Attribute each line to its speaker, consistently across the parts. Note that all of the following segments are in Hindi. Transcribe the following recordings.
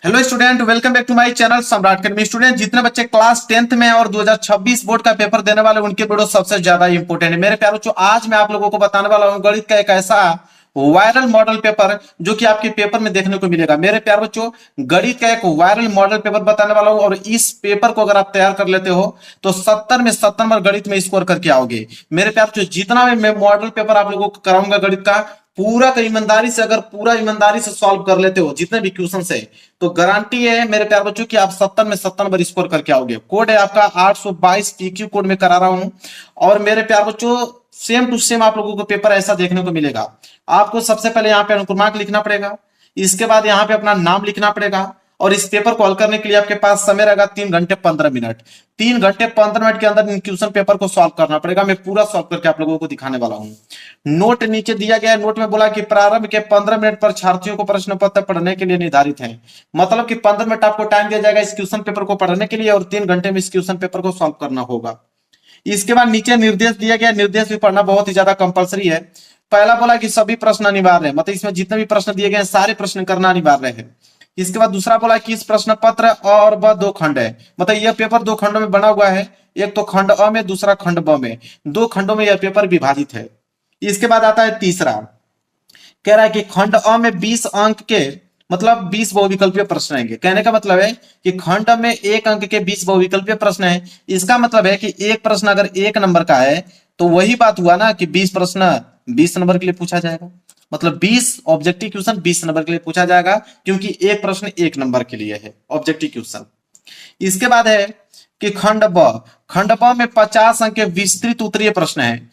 Speaker 1: Hello student, welcome back to my channel Samrat academy. Student, जितने बच्चे क्लास 10th में और 2026 बोर्ड का पेपर देने वाले उनके वीडियो सबसे ज्यादा इंपॉर्टेंट है मेरे प्यारों। जो आज मैं आप लोगों को बताने वाला हूं गणित का एक ऐसा वायरल मॉडल पेपर जो कि आपके पेपर में देखने को मिलेगा। मेरे प्यार बच्चों, गणित का एक वायरल मॉडल पेपर बताने वाला हूं और इस पेपर को अगर आप तैयार कर लेते हो तो 70 में 70 नंबर गणित में स्कोर करके आओगे। मेरे प्यार बच्चों, जितना भी मैं मॉडल पेपर आप लोगों को कराऊंगा गणित का, पूरा का ईमानदारी से अगर पूरा ईमानदारी से सॉल्व कर लेते हो जितने भी क्वेश्चन है, तो गारंटी है मेरे प्यार बच्चों कि आप 70 में 70 नंबर स्कोर करके आओगे। कोड है आपका 822 पीक्यू कोड में करा रहा हूं। और मेरे प्यार बच्चों, सेम टू सेम आप लोगों को पेपर ऐसा देखने को मिलेगा। आपको सबसे पहले यहाँ पे अनुक्रमांक लिखना पड़ेगा, इसके बाद यहाँ पे अपना नाम लिखना पड़ेगा और इस पेपर को हल करने के लिए आपके पास समय रहेगा 3 घंटे 15 मिनट। 3 घंटे 15 मिनट के अंदर क्वेश्चन पेपर को सॉल्व करना पड़ेगा। मैं पूरा सॉल्व करके आप लोगों को दिखाने वाला हूं। नोट नीचे दिया गया है। नोट में बोला कि प्रारंभ के 15 मिनट परीक्षार्थियों को प्रश्न पत्र पढ़ने के लिए निर्धारित है। मतलब कि 15 मिनट आपको टाइम दिया जाएगा इस क्वेश्चन पेपर को पढ़ने के लिए और 3 घंटे में इस क्वेश्चन पेपर को सॉल्व करना होगा। इसके बाद नीचे निर्देश दिया गया। निर्देश भी पढ़ना बहुत ही ज्यादा कंपलसरी है। पहला बोला कि सभी प्रश्न अनिवार्य है, मतलब इसमें जितने भी प्रश्न दिए गए सारे प्रश्न करना अनिवार्य है। इसके बाद दूसरा बोला कि इस प्रश्न पत्र और व 2 खंड है, मतलब यह पेपर 2 खंडों में बना हुआ है। एक तो खंड अ में, दूसरा खंड ब में। 2 खंडों में यह पेपर विभाजित है। इसके बाद आता है तीसरा, कह रहा है कि खंड अ में 20 अंक के, मतलब 20 बहुविकल्पीय प्रश्न आएंगे। कहने का मतलब है कि खंड में 1 अंक के 20 बहुविकल्पीय प्रश्न है। इसका मतलब है कि एक प्रश्न अगर 1 नंबर का है तो वही बात हुआ ना कि 20 प्रश्न 20 नंबर के लिए पूछा जाएगा। मतलब 20 ऑब्जेक्टिव क्वेश्चन 20 नंबर के लिए पूछा जाएगा, क्योंकि एक प्रश्न 1 नंबर के लिए है ऑब्जेक्टिव क्वेश्चन। इसके बाद है कि खंड ब में 50 अंक के विस्तृत उत्तरीय प्रश्न है।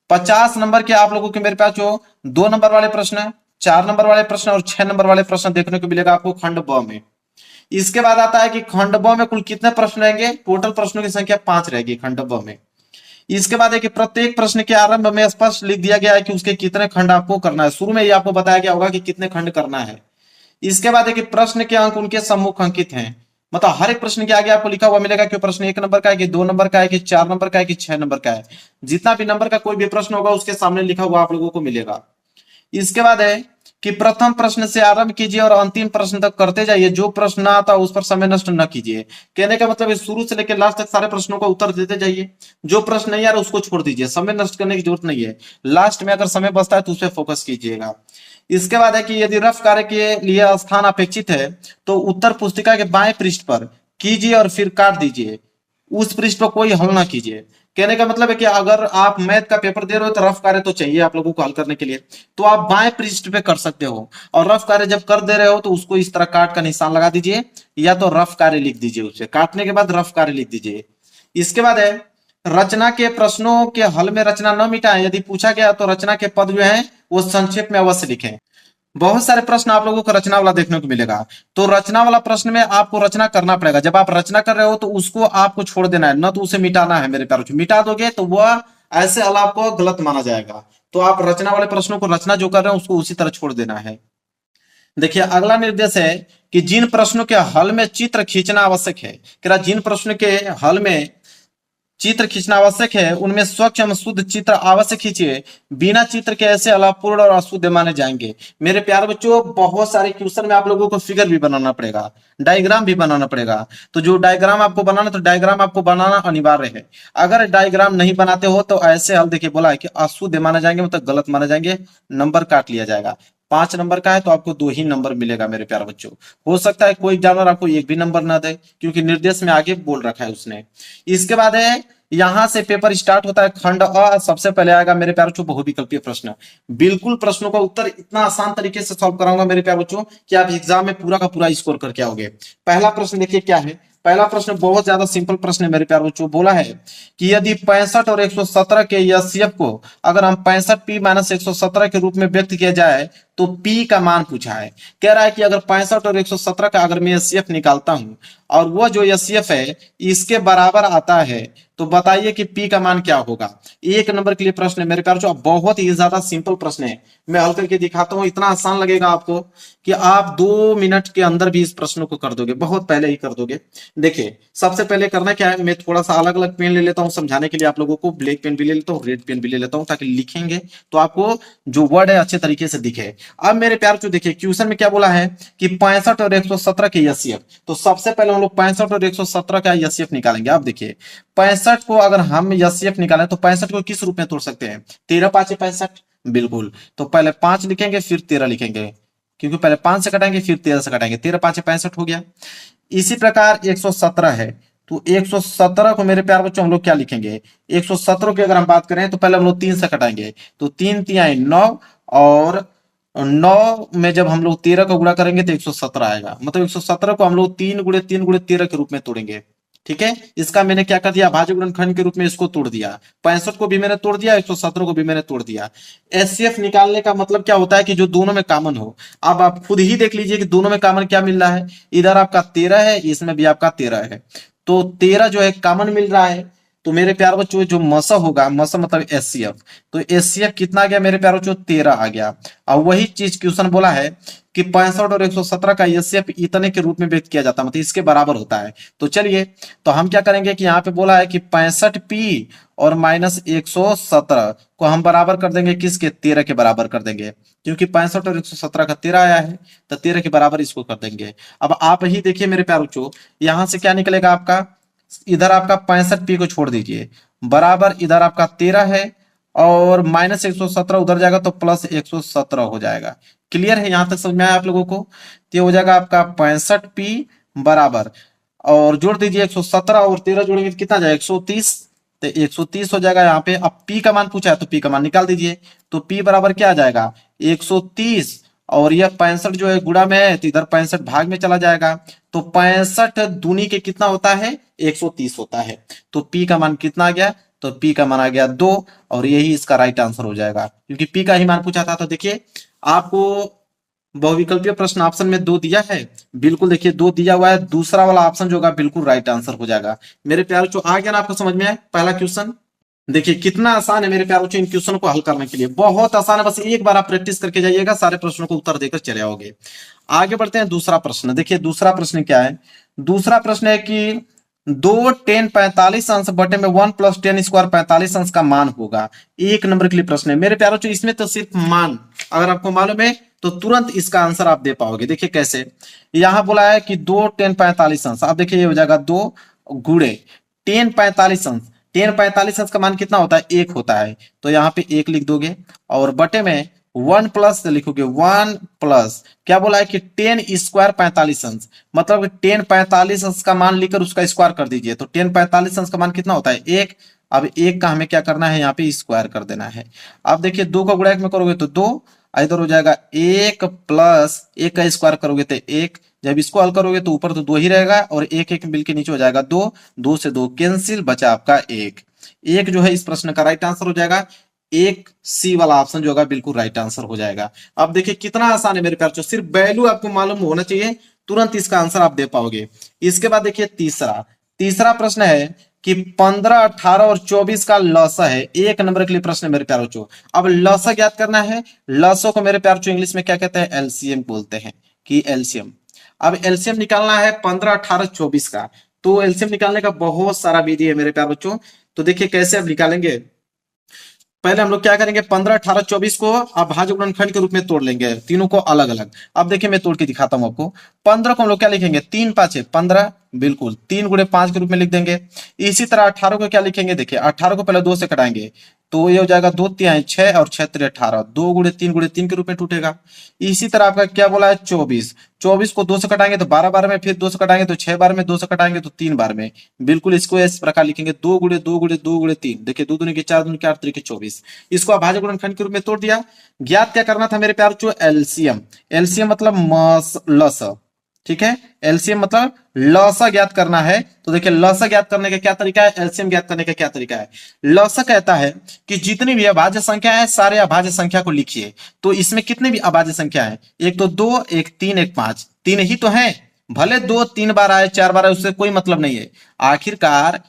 Speaker 1: 50 नंबर के आप लोगों के मेरे पास जो 2 नंबर वाले प्रश्न है, 4 नंबर वाले प्रश्न और 6 नंबर वाले प्रश्न देखने को मिलेगा आपको खंड ब में। इसके बाद आता है कि खंड ब में कुल कितने प्रश्न रहेंगे। टोटल प्रश्नों की संख्या 5 रहेगी खंड ब में। इसके बाद है कि प्रत्येक प्रश्न के आरंभ में स्पष्ट लिख दिया गया है कि उसके कितने खंड आपको करना है। शुरू में ही आपको बताया गया होगा कि कितने खंड करना है। इसके बाद है कि प्रश्न के अंक उनके सम्मुख अंकित हैं, मतलब हर एक प्रश्न के आगे आपको लिखा हुआ मिलेगा कि प्रश्न 1 नंबर का है कि 2 नंबर का है कि 4 नंबर का है कि 6 नंबर का है। जितना भी नंबर का कोई भी प्रश्न होगा उसके सामने लिखा हुआ आप लोगों को मिलेगा। इसके बाद है कि प्रथम प्रश्न से आरंभ कीजिए और अंतिम प्रश्न तक करते जाइए। जो प्रश्न ना आता उस पर समय नष्ट न कीजिए। कहने का मतलब है शुरू से लेकर लास्ट तक सारे प्रश्नों का उत्तर देते जाइए। जो प्रश्न नहीं आ रहा उसको छोड़ दीजिए, समय नष्ट करने की जरूरत नहीं है। लास्ट में अगर समय बचता है तो उस पर फोकस कीजिएगा। इसके बाद है कि यदि रफ कार्य के लिए स्थान अपेक्षित है तो उत्तर पुस्तिका के बाएं पृष्ठ पर कीजिए और फिर काट दीजिए। उस पृष्ठ पर कोई हल ना कीजिए। कहने का मतलब है कि अगर आप मैथ का पेपर दे रहे हो तो रफ कार्य तो चाहिए आप लोगों को हल करने के लिए, तो आप बाएं पृष्ठ पे कर सकते हो। और रफ कार्य जब कर दे रहे हो तो उसको इस तरह काट का निशान लगा दीजिए, या तो रफ कार्य लिख दीजिए, उसे काटने के बाद रफ कार्य लिख दीजिए। इसके बाद है रचना के प्रश्नों के हल में रचना न मिटाएं। यदि पूछा गया तो रचना के पद जो है वो संक्षेप में अवश्य लिखें। बहुत सारे प्रश्न आप लोगों को रचना वाला देखने को मिलेगा, तो रचना वाला प्रश्न में आपको रचना करना पड़ेगा। जब आप रचना कर रहे हो तो उसको आपको छोड़ देना है, न तो उसे मिटाना है। मेरे प्यारों, मिटा दोगे तो वह ऐसे अलाप आपको गलत माना जाएगा। तो आप रचना वाले प्रश्नों को, रचना जो कर रहे हो उसको उसी तरह छोड़ देना है। देखिए अगला निर्देश है कि जिन प्रश्नों के हल में चित्र खींचना आवश्यक है, जिन प्रश्न के हल में चित्र खींचना आवश्यक है उनमें स्वच्छ एवं शुद्ध चित्र अवश्य खींचिए। बिना चित्र के ऐसे अपूर्ण और अशुद्ध माने जाएंगे। मेरे प्यारे बच्चों, बहुत सारे क्वेश्चन में आप लोगों को फिगर भी बनाना पड़ेगा, डायग्राम भी बनाना पड़ेगा। तो जो डायग्राम आपको बनाना, तो डायग्राम आपको बनाना अनिवार्य है। अगर डायग्राम नहीं बनाते हो तो ऐसे हल देखिए बोला है कि अशुद्ध माने जाएंगे, मतलब गलत माने जाएंगे, नंबर काट लिया जाएगा। 5 नंबर का है तो आपको 2 ही नंबर मिलेगा। मेरे प्यारे बच्चों, हो सकता है कोई जानवर आपको एक भी नंबर ना दे, क्योंकि निर्देश में आगे बोल रखा है उसने। इसके बाद है यहां से पेपर स्टार्ट होता है। खंड अ सबसे पहले आएगा मेरे प्यारे बच्चों बहुविकल्पीय प्रश्न। बिल्कुल प्रश्नों का उत्तर इतना आसान तरीके से सॉल्व कराऊंगा मेरे प्यारे बच्चों कि आप एग्जाम में पूरा का पूरा स्कोर करके आओगे। पहला प्रश्न देखिए क्या है। पहला प्रश्न बहुत ज्यादा सिंपल प्रश्न है मेरे प्यारे बच्चों। बोला है कि यदि 65 और 117 के एचसीएफ को अगर हम 65 पी माइनस 117 के रूप में व्यक्त किया जाए तो पी का मान पूछा है। कह रहा है कि अगर 65 और 117 का अगर मैं एचसीएफ निकालता हूं और वो जो एचसीएफ है इसके बराबर आता है, तो बताइए कि पी का मान क्या होगा। एक नंबर के लिए प्रश्न है मेरे प्यार जो बहुत ही ज्यादा सिंपल प्रश्न है, मैं हल करके दिखाता हूं। इतना आसान लगेगा आपको कि आप 2 मिनट के अंदर भी इस प्रश्न को कर दोगे, बहुत पहले ही कर दोगे। देखिए सबसे पहले करना क्या है, मैं थोड़ा सा अलग अलग पेन ले लेता हूं समझाने के लिए आप लोगों को। ब्लैक पेन भी ले लेता हूं, रेड पेन भी ले लेता हूं, ताकि लिखेंगे तो आपको जो वर्ड है अच्छे तरीके से दिखे। अब मेरे प्यार जो देखिए क्वेश्चन में क्या बोला है कि 65 और 117 के एचसीएफ, तो सबसे पहले हम लोग 65 और 117 का एचसीएफ निकालेंगे। अब देखिए 65 को अगर हम एचसीएफ निकालें तो 65 को किस रूप में तोड़ सकते हैं, 13 5 65, बिल्कुल। तो पहले 5 लिखेंगे फिर 13 लिखेंगे, क्योंकि पहले 5 से कटाएंगे फिर 13 से कटाएंगे, 13 5 65 हो गया। इसी प्रकार 117 है, तो 117 को मेरे प्यार बच्चों हम लोग क्या लिखेंगे, 117 की अगर हम बात करें तो पहले हम लोग 3 से कटाएंगे, तो 3 3 9, और 9 में जब हम लोग 13 को गुणा करेंगे तो 117 आएगा। मतलब 117 को हम लोग 3 गुणे 3 गुणे 13 के रूप में तोड़ेंगे। ठीक है, इसका मैंने क्या कर दिया, भाज्य गुणनखंड के रूप में इसको तोड़ दिया। 65 को भी मैंने तोड़ दिया, 117 को भी मैंने तोड़ दिया। एचसीएफ निकालने का मतलब क्या होता है कि जो दोनों में कॉमन हो। अब आप खुद ही देख लीजिए कि दोनों में कॉमन क्या मिल रहा है, इधर आपका 13 है, इसमें भी आपका 13 है, तो 13 जो है कॉमन मिल रहा है। तो मेरे प्यार बच्चों जो मस होगा, मस मतलब एचसीएफ, तो एचसीएफ कितना आ गया मेरे प्यार बच्चों, 13 आ गया। और वही चीज क्वेश्चन बोला है कि 65 और 117 का एचसीएफ इतने के रूप में व्यक्त किया जाता है, मतलब इसके बराबर होता है। तो चलिए, तो हम क्या करेंगे कि यहाँ पे बोला है कि 65 पी और माइनस 117 को हम बराबर कर देंगे किसके, 13 के बराबर कर देंगे, क्योंकि 65 और 117 का 13 आया है, तो 13 के बराबर इसको कर देंगे। अब आप ही देखिए मेरे प्यार बच्चों, यहां से क्या निकलेगा आपका, इधर आपका 65 पी को छोड़ दीजिए, बराबर इधर आपका 13 है, और माइनस 117 उधर जाएगा तो प्लस 117 हो जाएगा। क्लियर है, यहां तक समझ में आया आप लोगों को। तो ये हो जाएगा आपका 65 पी बराबर, और जोड़ दीजिए 117 और 13 जोड़ेंगे तो कितना जाएगा, 130, तो 130 हो जाएगा यहाँ पे। अब पी का मान पूछा है तो पी का मान निकाल दीजिए, तो पी बराबर क्या आ जाएगा, 130, और यह 65 जो है गुणा में है तो इधर 65 भाग में चला जाएगा, तो 65 दूनी के कितना होता है, 130 होता है। तो पी का मान कितना आ गया, तो पी का मान आ गया 2, और यही इसका राइट आंसर हो जाएगा, क्योंकि पी का ही मान पूछा था। तो देखिए आपको बहुविकल्पीय प्रश्न ऑप्शन में 2 दिया है, बिल्कुल देखिए 2 दिया हुआ है, दूसरा वाला ऑप्शन जो होगा बिल्कुल राइट आंसर हो जाएगा। मेरे प्यारे जो आ गया ना आपको समझ में आया पहला क्वेश्चन। देखिए कितना आसान है मेरे प्यारे बच्चों, इन क्वेश्चन को हल करने के लिए बहुत आसान है, बस एक बार आप प्रैक्टिस करके जाइएगा, सारे प्रश्नों को उत्तर देकर चले आओगे। आगे बढ़ते हैं दूसरा प्रश्न। देखिए दूसरा प्रश्न क्या है, दूसरा प्रश्न है कि 2 10 45 अंश बटे में 1 प्लस 10 स्क्वायर 45 अंश का मान होगा। एक नंबर के लिए प्रश्न है मेरे प्यारे बच्चों, इसमें तो सिर्फ मान अगर आपको मालूम है तो तुरंत इसका आंसर आप दे पाओगे। देखिए कैसे, यहां बोला है कि 2 10 45 अंश, आप देखिए ये हो जाएगा 2 गुणे 10 45 अंश, 10 45 अंश का मान कितना होता है, 1 होता है, तो यहाँ पे 1 लिख दोगे, और बटे में 1 प्लस लिखोगे, 1 प्लस क्या बोला है कि 10 स्क्वायर 45 अंश, मतलब 10 45 अंश का मान लेकर उसका स्क्वायर कर दीजिए, तो 10 45 अंश का मान कितना होता है, 1। अब 1 का हमें क्या करना है, यहाँ पे स्क्वायर कर देना है। अब देखिए 2 का गुणा 1 में करोगे तो 2, इधर हो जाएगा 1 प्लस 1 का स्क्वायर करोगे तो 1, जब इसको हल करोगे तो ऊपर तो 2 ही रहेगा, और 1 1 मिलके नीचे हो जाएगा 2, 2 से 2 कैंसिल, बचा आपका 1। 1 जो है इस प्रश्न का राइट आंसर हो जाएगा, 1 सी वाला ऑप्शन जो होगा बिल्कुल राइट आंसर हो जाएगा। अब देखिए कितना आसान है मेरे प्यार, सिर्फ वैल्यू आपको मालूम होना चाहिए, तुरंत इसका आंसर आप दे पाओगे। इसके बाद देखिए तीसरा प्रश्न है कि 15 18 और 24 का लसा है। एक नंबर के लिए प्रश्न है मेरे प्यारे बच्चों। अब लसा ज्ञात करना है, लसो को मेरे प्यारे बच्चों इंग्लिश में क्या कहते हैं, एलसीएम बोलते हैं, कि एलसीएम। अब एलसीएम निकालना है 15 18 24 का, तो एलसीएम निकालने का बहुत सारा विधि है मेरे प्यारे बच्चों। तो देखिए कैसे आप निकालेंगे, पहले हम लोग क्या करेंगे, 15 18 24 को आप भाज्य गुणनखंड के रूप में तोड़ लेंगे, तीनों को अलग अलग। अब देखिए मैं तोड़ के दिखाता हूं आपको। 15 को हम लोग क्या लिखेंगे, 3 5 15, बिल्कुल 3 गुणे 5 के रूप में लिख देंगे। इसी तरह 18 को क्या लिखेंगे, देखिए 18 को पहले 2 से कटाएंगे, तो ये हो जाएगा 2 3 6 और 6 3 18, 2 गुणे 3 के रूप में टूटेगा। इसी तरह आपका क्या बोला है 24 को 2 से कटाएंगे तो 12 बार में, फिर 2 से कटाएंगे तो 6 बार में, 2 से कटाएंगे तो 3 बार में। बिल्कुल इसको इस प्रकार लिखेंगे, 2 गुणे 2 गुणे 2 गुणे 3, देखिए 2 दूनी के 4 दूनी के 8 3 के 24। इसको आप भाज्य गुणनखंड के रूप में तोड़ दिया। ज्ञात क्या करना था मेरे प्यार बच्चों, एलसीएम। एलसीएम मतलब लस, ठीक है, एलसीएम मतलब लसा ज्ञात करना है। तो देखिए लसा ज्ञात करने का क्या तरीका है, एलसीएम ज्ञात करने का क्या तरीका है। लसा कहता है कि जितनी भी अभाज्य संख्या है सारे अभाज्य संख्या को लिखिए। तो इसमें कितने भी अभाज्य संख्या है, एक तो 2 एक 3 एक 5, 3 ही तो है, भले 2 3 बार आए 4 बार आए उससे कोई मतलब नहीं है। आखिरकार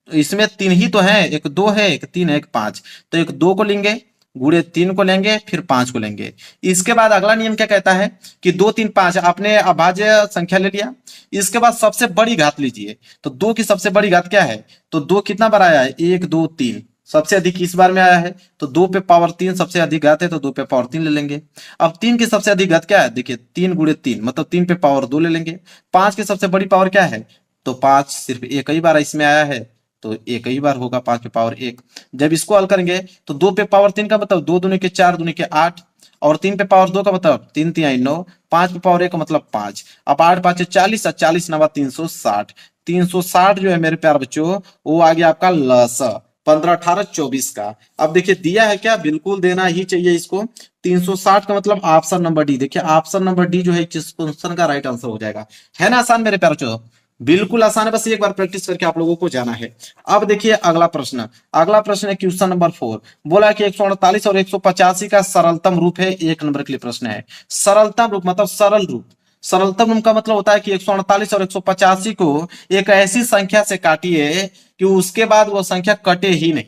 Speaker 1: इसमें 3 ही तो है, एक 2 है, एक 3 है, एक 5। तो एक 2 को लेंगे, गुणे 3 को लेंगे, फिर 5 को लेंगे। इसके बाद अगला नियम क्या कहता है कि 2 3 5 आपने अभाज्य संख्या ले लिया। इसके बाद सबसे बड़ी घात लीजिए। तो 2 की सबसे बड़ी घात क्या है? तो 2 कितना बार आया है? 1 2 3। सबसे अधिक इस बार में आया है तो 2 पे पावर 3 सबसे अधिक घात है, तो 2 पे पावर 3 ले लेंगे। अब 3 की सबसे अधिक घात क्या है? देखिए 3 गुणे 3 मतलब 3 पे पावर 2 ले लेंगे। 5 की सबसे बड़ी पावर क्या है? तो 5 सिर्फ एक ही बार इसमें आया है, तो एक ही बार होगा 5 पे पावर 1। जब इसको हल करेंगे तो 2 पे पावर 3 का मतलब 2 दूनी के 4 दूनी के 8, और 3 पे पावर 2 का मतलब 3 3 9, 5 पे पावर 1 का मतलब 5। अब 8 5 40 और 40 नवा 360। 360 जो है मेरे प्यार बच्चों वो आ गया आपका लस 15 18 24 का। अब देखिए दिया है क्या, बिल्कुल देना ही चाहिए इसको। 360 का मतलब ऑप्शन नंबर डी। देखिए ऑप्शन नंबर डी जो है इस क्वेश्चन का राइट आंसर हो जाएगा। है ना आसान मेरे प्यार बच्चों? बिल्कुल आसान है, बस एक बार प्रैक्टिस करके आप लोगों को जाना है। अब देखिए अगला प्रश्न। अगला प्रश्न है क्वेश्चन नंबर 4। बोला कि 148 और 185 का सरलतम रूप है। 1 नंबर के लिए प्रश्न है। सरलतम रूप मतलब सरल रूप। सरलतम रूप का मतलब होता है कि 148 और 185 को एक ऐसी संख्या से काटिए कि उसके बाद वो संख्या कटे ही नहीं।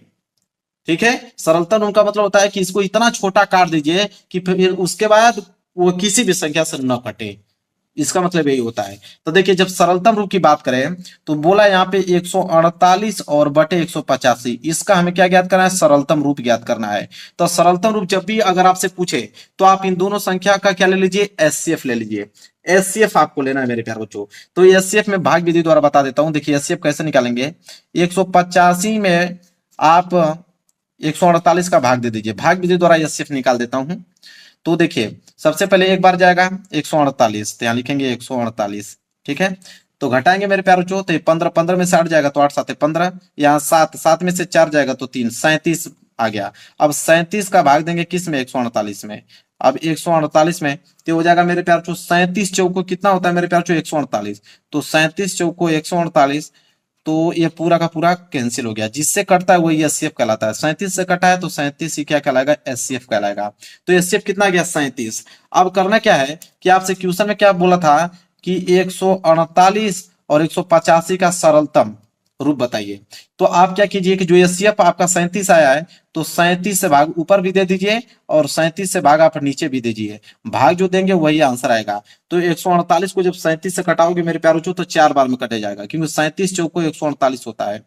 Speaker 1: ठीक है, सरलतम रूप का मतलब होता है कि इसको इतना छोटा काट दीजिए कि फिर उसके बाद वो किसी भी संख्या से न कटे। इसका मतलब यही होता है। तो देखिए जब सरलतम रूप की बात करें तो बोला यहाँ पे 148 और बटे 185, इसका हमें क्या ज्ञात करना है? सरलतम रूप ज्ञात करना है। तो सरलतम रूप जब भी अगर आपसे पूछे तो आप इन दोनों संख्या का क्या ले लीजिए? एचसीएफ ले लीजिए। एचसीएफ आपको लेना है मेरे प्यारे बच्चों। तो एचसीएफ में भाग विधि द्वारा बता देता हूं। देखिए एचसीएफ कैसे निकालेंगे? 185 में आप 148 का भाग दे दीजिए। भाग विधि द्वारा एचसीएफ निकाल देता हूं। तो देखिए सबसे पहले एक बार जाएगा 148, तो यहाँ लिखेंगे 148। ठीक है, तो घटाएंगे मेरे प्यारे बच्चों, तो 15 15 में से 8 जाएगा तो 8 7 15, यहाँ 7 7 में से 4 जाएगा तो 3 37 आ गया। अब 37 का भाग देंगे किस में? 148 में। अब 148 में तो हो जाएगा मेरे प्यारे बच्चों 37 चौको कितना होता है मेरे प्यारे बच्चों? 148। तो 37 चौको 148, तो ये पूरा का पूरा कैंसिल हो गया। जिससे कटता है वही एचसीएफ कहलाता है। 37 से कटा है तो 37 ही क्या कहलाएगा? एचसीएफ कहलाएगा। तो एचसीएफ कितना गया? 37। अब करना क्या है कि आपसे क्वेश्चन में क्या बोला था कि 148 और 185 का सरलतम रूप बताइए। तो आप क्या कीजिए कि जो एचसीएफ आपका 37 आया है तो 37 से भाग ऊपर भी दे दीजिए और 37 से भाग आप नीचे भी दीजिए। भाग जो देंगे वही आंसर आएगा। तो 148 को जब 37 से कटाओगे मेरे प्यारे बच्चों तो 4 बार में कटे जाएगा, क्योंकि 37 चौको 148 होता है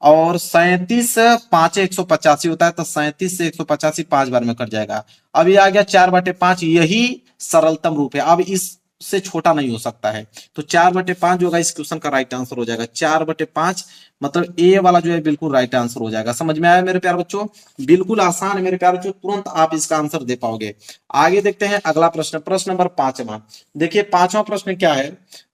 Speaker 1: और 37 5 185 होता है। तो 37 से 185 5 बार में कट जाएगा। अब ये आ गया 4/5, यही सरलतम रूप है। अब इससे छोटा नहीं हो सकता है। तो 4/5 जो होगा इस क्वेश्चन का राइट आंसर हो जाएगा। 4/5 मतलब ए वाला जो है बिल्कुल राइट आंसर हो जाएगा। समझ में आया मेरे प्यारे बच्चों? बिल्कुल आसान है मेरे प्यारे बच्चों, तुरंत आप इसका आंसर दे पाओगे। आगे देखते हैं अगला प्रश्न, प्रश्न नंबर 5वां। देखिए 5वां प्रश्न क्या है?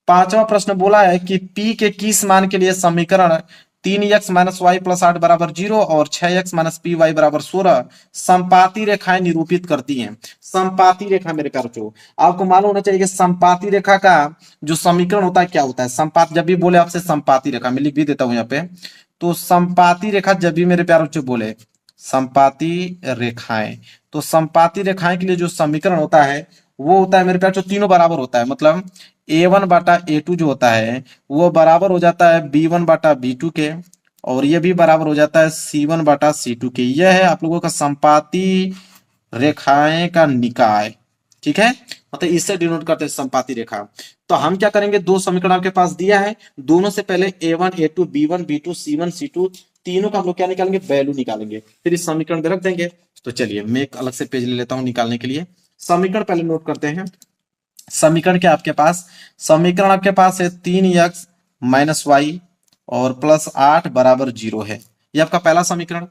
Speaker 1: 5वां प्रश्न बोला है कि p के किस मान के लिए समीकरण 3x माइनस वाई प्लस 8 बराबर 0 और 6x माइनस पी वाई बराबर 16 संपाती रेखाएं निरूपित करती हैं। संपाती रेखा मेरे प्यारे बच्चों आपको मालूम होना चाहिए कि संपाती रेखा का जो समीकरण होता है क्या होता है। संपात जब भी बोले आपसे संपाती रेखा, मैं लिख भी देता हूं यहाँ पे। तो संपाती रेखा जब भी मेरे प्यारे बच्चों बोले संपाती रेखाएं, तो संपाती रेखाएं के लिए जो समीकरण होता है वो होता है मेरे प्यारे बच्चों तीनों बराबर होता है। मतलब a1/a2 जो होता है वो बराबर हो जाता है b1/b2 के, और ये भी बराबर हो जाता है c1/c2 के। यह है आप लोगों का संपाती रेखाएं का निकाय। ठीक है, मतलब इससे डिनोट करते हैं संपाती रेखा। तो हम क्या करेंगे, दो समीकरण आपके पास दिया है, दोनों से पहले a1 a2 b1 b2 c1 c2 तीनों का हम लोग क्या निकालेंगे? वैल्यू निकालेंगे, फिर इस समीकरण में रख देंगे। तो चलिए मैं एक अलग से पेज ले लेता हूं निकालने के लिए। समीकरण पहले नोट करते हैं। समीकरण क्या आपके पास? समीकरण आपके पास है 3x माइनस वाई और प्लस 8 बराबर 0 है। ये आपका पहला समीकरण।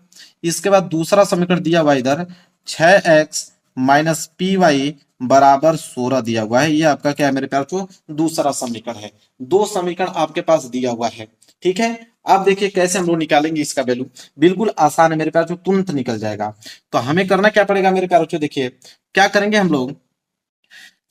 Speaker 1: इसके बाद दूसरा समीकरण दिया हुआ इधर 6x माइनस पी वाई बराबर 16 दिया हुआ है। ये आपका क्या है मेरे प्यार को? दूसरा समीकरण है। दो समीकरण आपके पास दिया हुआ है। ठीक है, अब देखिए कैसे हम लोग निकालेंगे इसका वैल्यू। बिल्कुल आसान है मेरे प्यार, तुरंत निकल जाएगा। तो हमें करना क्या पड़ेगा मेरे प्यार बच्चों? देखिए क्या करेंगे हम लोग।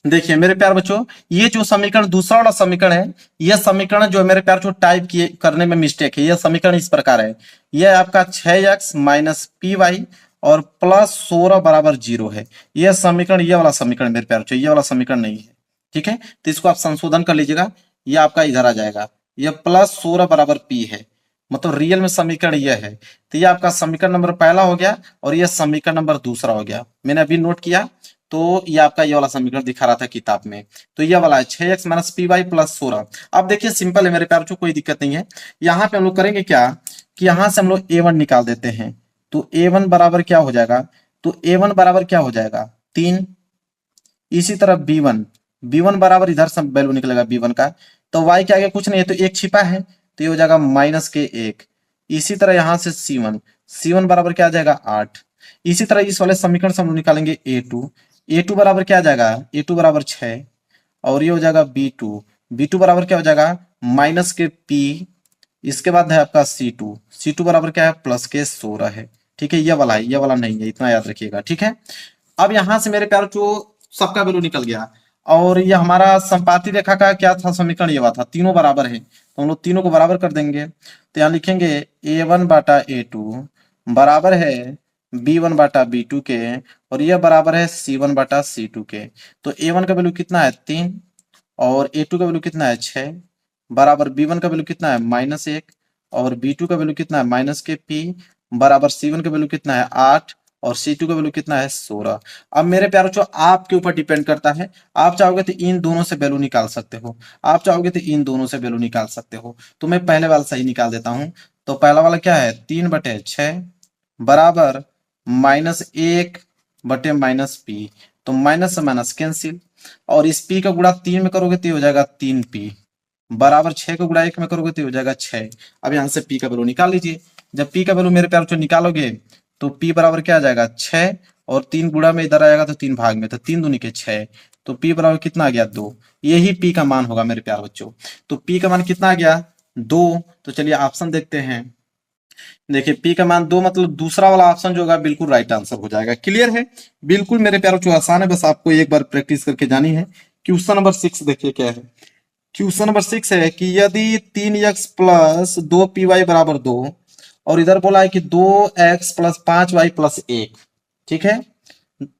Speaker 1: देखिए मेरे प्यार बच्चों ये जो समीकरण दूसरा वाला समीकरण है, यह समीकरण जो है मेरे प्यार बच्चों टाइप किए करने में मिस्टेक है। यह समीकरण इस प्रकार है, यह आपका 6x माइनस पी वाई और प्लस 16 बराबर 0 है। यह समीकरण, यह वाला समीकरण मेरे प्यार बच्चों, यह वाला समीकरण नहीं है। ठीक है, तो इसको आप संशोधन कर लीजिएगा। ये आपका इधर आ जाएगा, ये +16 बराबर P है, मतलब रियल में समीकरण यह है। तो ये आपका समीकरण नंबर पहला हो गया और ये समीकरण नंबर दूसरा हो गया। मैंने अभी नोट किया, तो ये आपका ये वाला समीकरण दिखा रहा था किताब में। तो ये वाला है 6x माइनस पी वाई +16। अब देखिए सिंपल है मेरे प्यार, कोई दिक्कत नहीं है। यहाँ पे हम लोग करेंगे क्या कि यहाँ से हम लोग a1 निकाल देते हैं। तो a1 बराबर क्या हो जाएगा, तो a1 बराबर क्या हो जाएगा 3। इसी तरह b1 बराबर इधर से वैल्यू निकलेगा b1 का, तो y के आगे कुछ नहीं है तो एक छिपा है, तो ये हो जाएगा -1। इसी तरह यहां से c1 बराबर क्या आ जाएगा 8। इसी तरह इस वाले समीकरण से हम लोग निकालेंगे a2 बराबर क्या आ जाएगा, a2 बराबर 6। और ये हो जाएगा b2 बराबर क्या हो जाएगा -p। इसके बाद है आपका C2 बराबर क्या है +16 है। ठीक है, ये वाला है, ये वाला नहीं है, इतना याद रखिएगा। ठीक है, अब यहां से मेरे प्यार जो सबका वैल्यू निकल गया। और ये हमारा संपाती रेखा का क्या था समीकरण, ये था तीनों बराबर है, तो हम लोग तीनों को बराबर कर देंगे। तो यहाँ लिखेंगे a1/a2 बराबर है b1/b2 के, और यह बराबर है c1/c2 के। तो a1 का वैल्यू कितना है 3, और a2 का वैल्यू कितना है 6, बराबर b1 का वैल्यू कितना है -1, और b2 का वैल्यू कितना है -p, बराबर c1 का वैल्यू कितना है 8, और C2 का वैल्यू कितना है 16। अब मेरे प्यारों जो आपके ऊपर डिपेंड करता है, आप चाहोगे तो इन दोनों से वैल्यू निकाल सकते हो, आप चाहोगे तो इन दोनों से वैल्यू निकाल सकते हो। तो मैं पहले वाला सही निकाल देता हूं। तो पहला वाला क्या है 3/6 बराबर -1/-p। तो माइनस से माइनस कैंसिल, और इस p का गुणा 3 में करोगे तो हो जाएगा 3p, बराबर 6 का गुणा 1 में करोगे तो हो जाएगा 6। अब यहां से p का वैल्यू निकाल लीजिए। जब p का वैल्यू मेरे प्यार जो निकालोगे तो p बराबर क्या आ जाएगा 6, और 3 गुणा में इधर आएगा तो 3 भाग में, तो 3 दूनी के 6, तो p बराबर कितना आ गया 2। यही p का मान होगा मेरे प्यार बच्चों। तो p का मान कितना आ गया 2। तो चलिए ऑप्शन देखते हैं। देखिए p का मान 2, मतलब दूसरा वाला ऑप्शन जो होगा बिल्कुल राइट आंसर हो जाएगा। क्लियर है, बिल्कुल मेरे प्यारों जो आसान है, बस आपको एक बार प्रैक्टिस करके जानी है। क्वेश्चन नंबर 6 देखिए क्या है। क्वेश्चन नंबर 6 है कि यदि 3x + 2py बराबर 2, और इधर बोला है कि 2x + 5y + 1, ठीक है,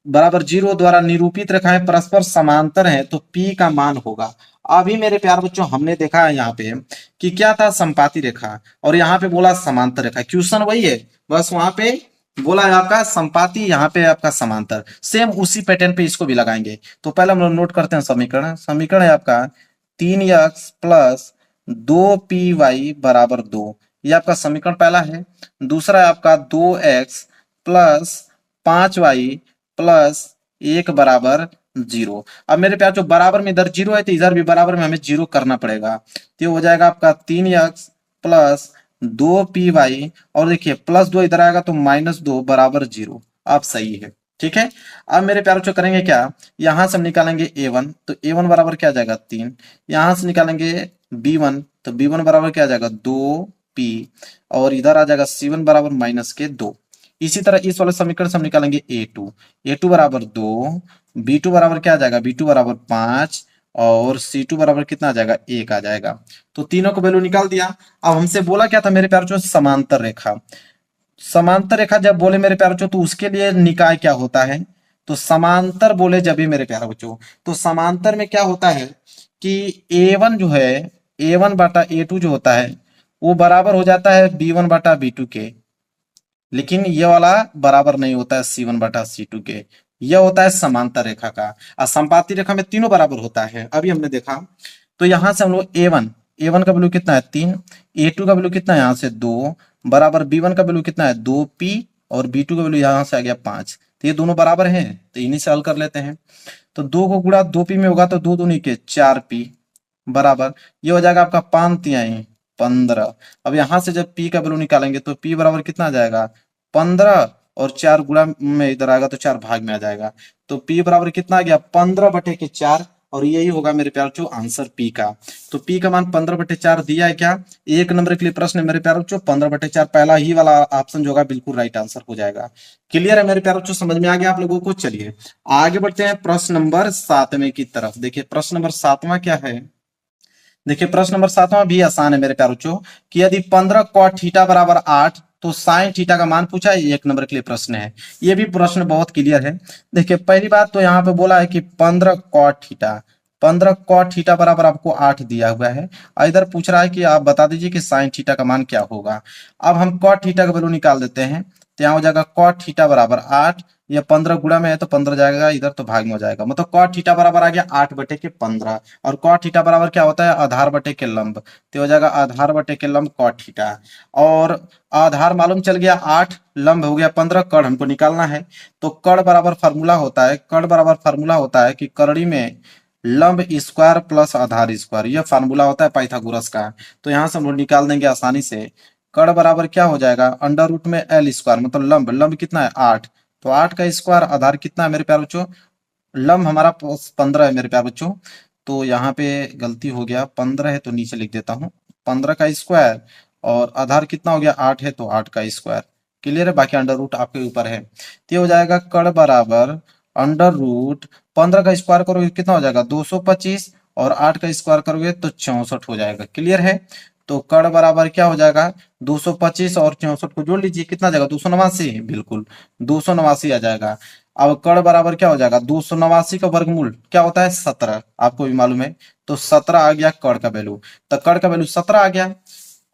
Speaker 1: बराबर 0 द्वारा निरूपित रेखाएं परस्पर समांतर हैं, तो p का मान होगा। अभी मेरे प्यार बच्चों हमने देखा है यहाँ पे कि क्या था संपाती रेखा, और यहाँ पे बोला समांतर रेखा। क्वेश्चन वही है, बस वहां पे बोला है आपका संपाती, यहाँ पे आपका समांतर। सेम उसी पैटर्न पे इसको भी लगाएंगे। तो पहले हम लोग नोट करते हैं समीकरण। समीकरण है आपका 3x + 2py बराबर 2, ये आपका समीकरण पहला है। दूसरा है आपका 2x + 5y + 1 बराबर 0। अब मेरे प्यार जो बराबर में इधर 0 है, तो इधर भी बराबर में हमें 0 करना पड़ेगा। तो हो जाएगा आपका 3x + 2py, और देखिए +2 इधर आएगा तो -2 बराबर 0। आप सही है, ठीक है। अब मेरे प्यारों जो करेंगे क्या, यहां से हम निकालेंगे a1, तो a1 बराबर क्या आ जाएगा 3। यहां से निकालेंगे b1, तो b1 बराबर क्या आ जाएगा 2p, और इधर आ जाएगा c1 बराबर -2। इसी तरह इस वाले समीकरण से हम निकालेंगे a2 बराबर 2, b2 बराबर क्या आ जाएगा b2 बराबर 5, और c2 बराबर कितना आ जाएगा 1 आ जाएगा। तो तीनों को वैल्यू निकाल दिया। अब हमसे बोला क्या था मेरे प्यार जो समांतर रेखा। समांतर रेखा जब बोले मेरे प्यार बच्चों, तो उसके लिए निकाय क्या होता है, तो समांतर बोले जब भी मेरे प्यारे बच्चों, तो समांतर में क्या होता है कि a1 जो है a1/a2 जो होता है वो बराबर हो जाता है b1/b2 के, लेकिन ये वाला बराबर नहीं होता है c1/c2 के। यह होता है समांतर रेखा का, और संपाती रेखा में तीनों बराबर होता है। अभी हमने देखा, तो यहां से हम लोग a1 का वैल्यू कितना है 3, a2 का वैल्यू कितना है यहाँ से 2, बराबर b1 का वैल्यू कितना है 2p, और b2 का वैल्यू यहाँ से आ गया 5। तो ये दोनों बराबर हैं, तो इन्हीं से हल कर लेते हैं। तो 2 को गुणा 2p में होगा तो 2 दूनी के 4p, बराबर ये हो जाएगा आपका 5 तिहाई 15। अब यहां से जब p का वैल्यू निकालेंगे तो p बराबर कितना आ जाएगा 15, और 4 गुणा में इधर आएगा तो 4 भाग में आ जाएगा। तो p बराबर कितना आ गया 15/4, और यही होगा मेरे प्यार जो आंसर p का। तो p का मान 15/4 दिया है क्या, एक नंबर के लिए प्रश्न है मेरे प्यार बच्चों 15/4, पहला ही वाला ऑप्शन जो होगा बिल्कुल राइट आंसर हो जाएगा। क्लियर है मेरे प्यार बच्चों, समझ में आ गया आप लोगों को। चलिए आगे बढ़ते हैं प्रश्न नंबर 7वें की तरफ। देखिए प्रश्न नंबर 7वां क्या है। देखिए प्रश्न नंबर 7वां भी आसान है मेरे प्यार बच्चों, कि यदि 15 cot थीटा बराबर 8, तो sin थीटा का मान पूछा है, एक नंबर के लिए प्रश्न है। ये भी प्रश्न बहुत क्लियर है। देखिए पहली बात तो यहाँ पे बोला है कि 15 cot थीटा, 15 कॉट थीटा बराबर आपको 8 दिया हुआ है। इधर पूछ रहा है कि आप बता दीजिए कि साइन थीटा का मान क्या होगा। अब हम कॉट थीटा का वैल्यू निकाल देते हैं। तो यहाँ हो जाएगा कॉट थीटा बराबर 8, ये 15 गुणा में है तो 15 जाएगा इधर, तो भाग में हो जाएगा। मतलब कॉट थीटा बराबर आ गया 8 बटे के 15, और कॉट थीटा बराबर क्या होता है, आधार बटे के लंब, तो हो जाएगा आधार बटे के लंब कॉट थीटा। और आधार मालूम चल गया 8, लंब हो गया 15, कर्ण हमको निकालना है। तो कर्ण बराबर फार्मूला होता है, कर्ण बराबर फार्मूला होता है कि करड़ी में लंब स्क्वायर प्लस आधार स्क्वायर, यह फार्मूला होता है पाइथागोरस का। तो यहां से हम लोग निकाल देंगे आसानी से। कर्ण बराबर क्या हो जाएगा, अंडर रूट में एल स्क्वायर, मतलब लंब, लंब कितना है 8, तो 8 का स्क्वायर, आधार कितना है मेरे प्यारे बच्चों, लंब हमारा 15 है मेरे प्यारे बच्चों। तो यहाँ पे गलती हो गया, 15 है तो नीचे लिख देता हूँ 15 का स्क्वायर, और आधार कितना हो गया 8 है तो 8 का स्क्वायर। क्लियर है, बाकी अंडर रूट आपके ऊपर है। तो ये हो जाएगा कर्ण बराबर अंडर रूट 15 का स्क्वायर करोगे कितना हो जाएगा 225, और 8 का स्क्वायर करोगे तो 64 हो जाएगा। क्लियर है, तो कर्ण बराबर क्या हो जाएगा 225 और 64 को जोड़ लीजिए, कितना आ जाएगा 289, बिल्कुल 289 आ जाएगा। अब कर्ण बराबर क्या हो जाएगा 289 का वर्गमूल क्या होता है 17, आपको भी मालूम है, तो 17 आ गया कर्ण का वैल्यू। तो कर्ण का वैल्यू 17 आ गया,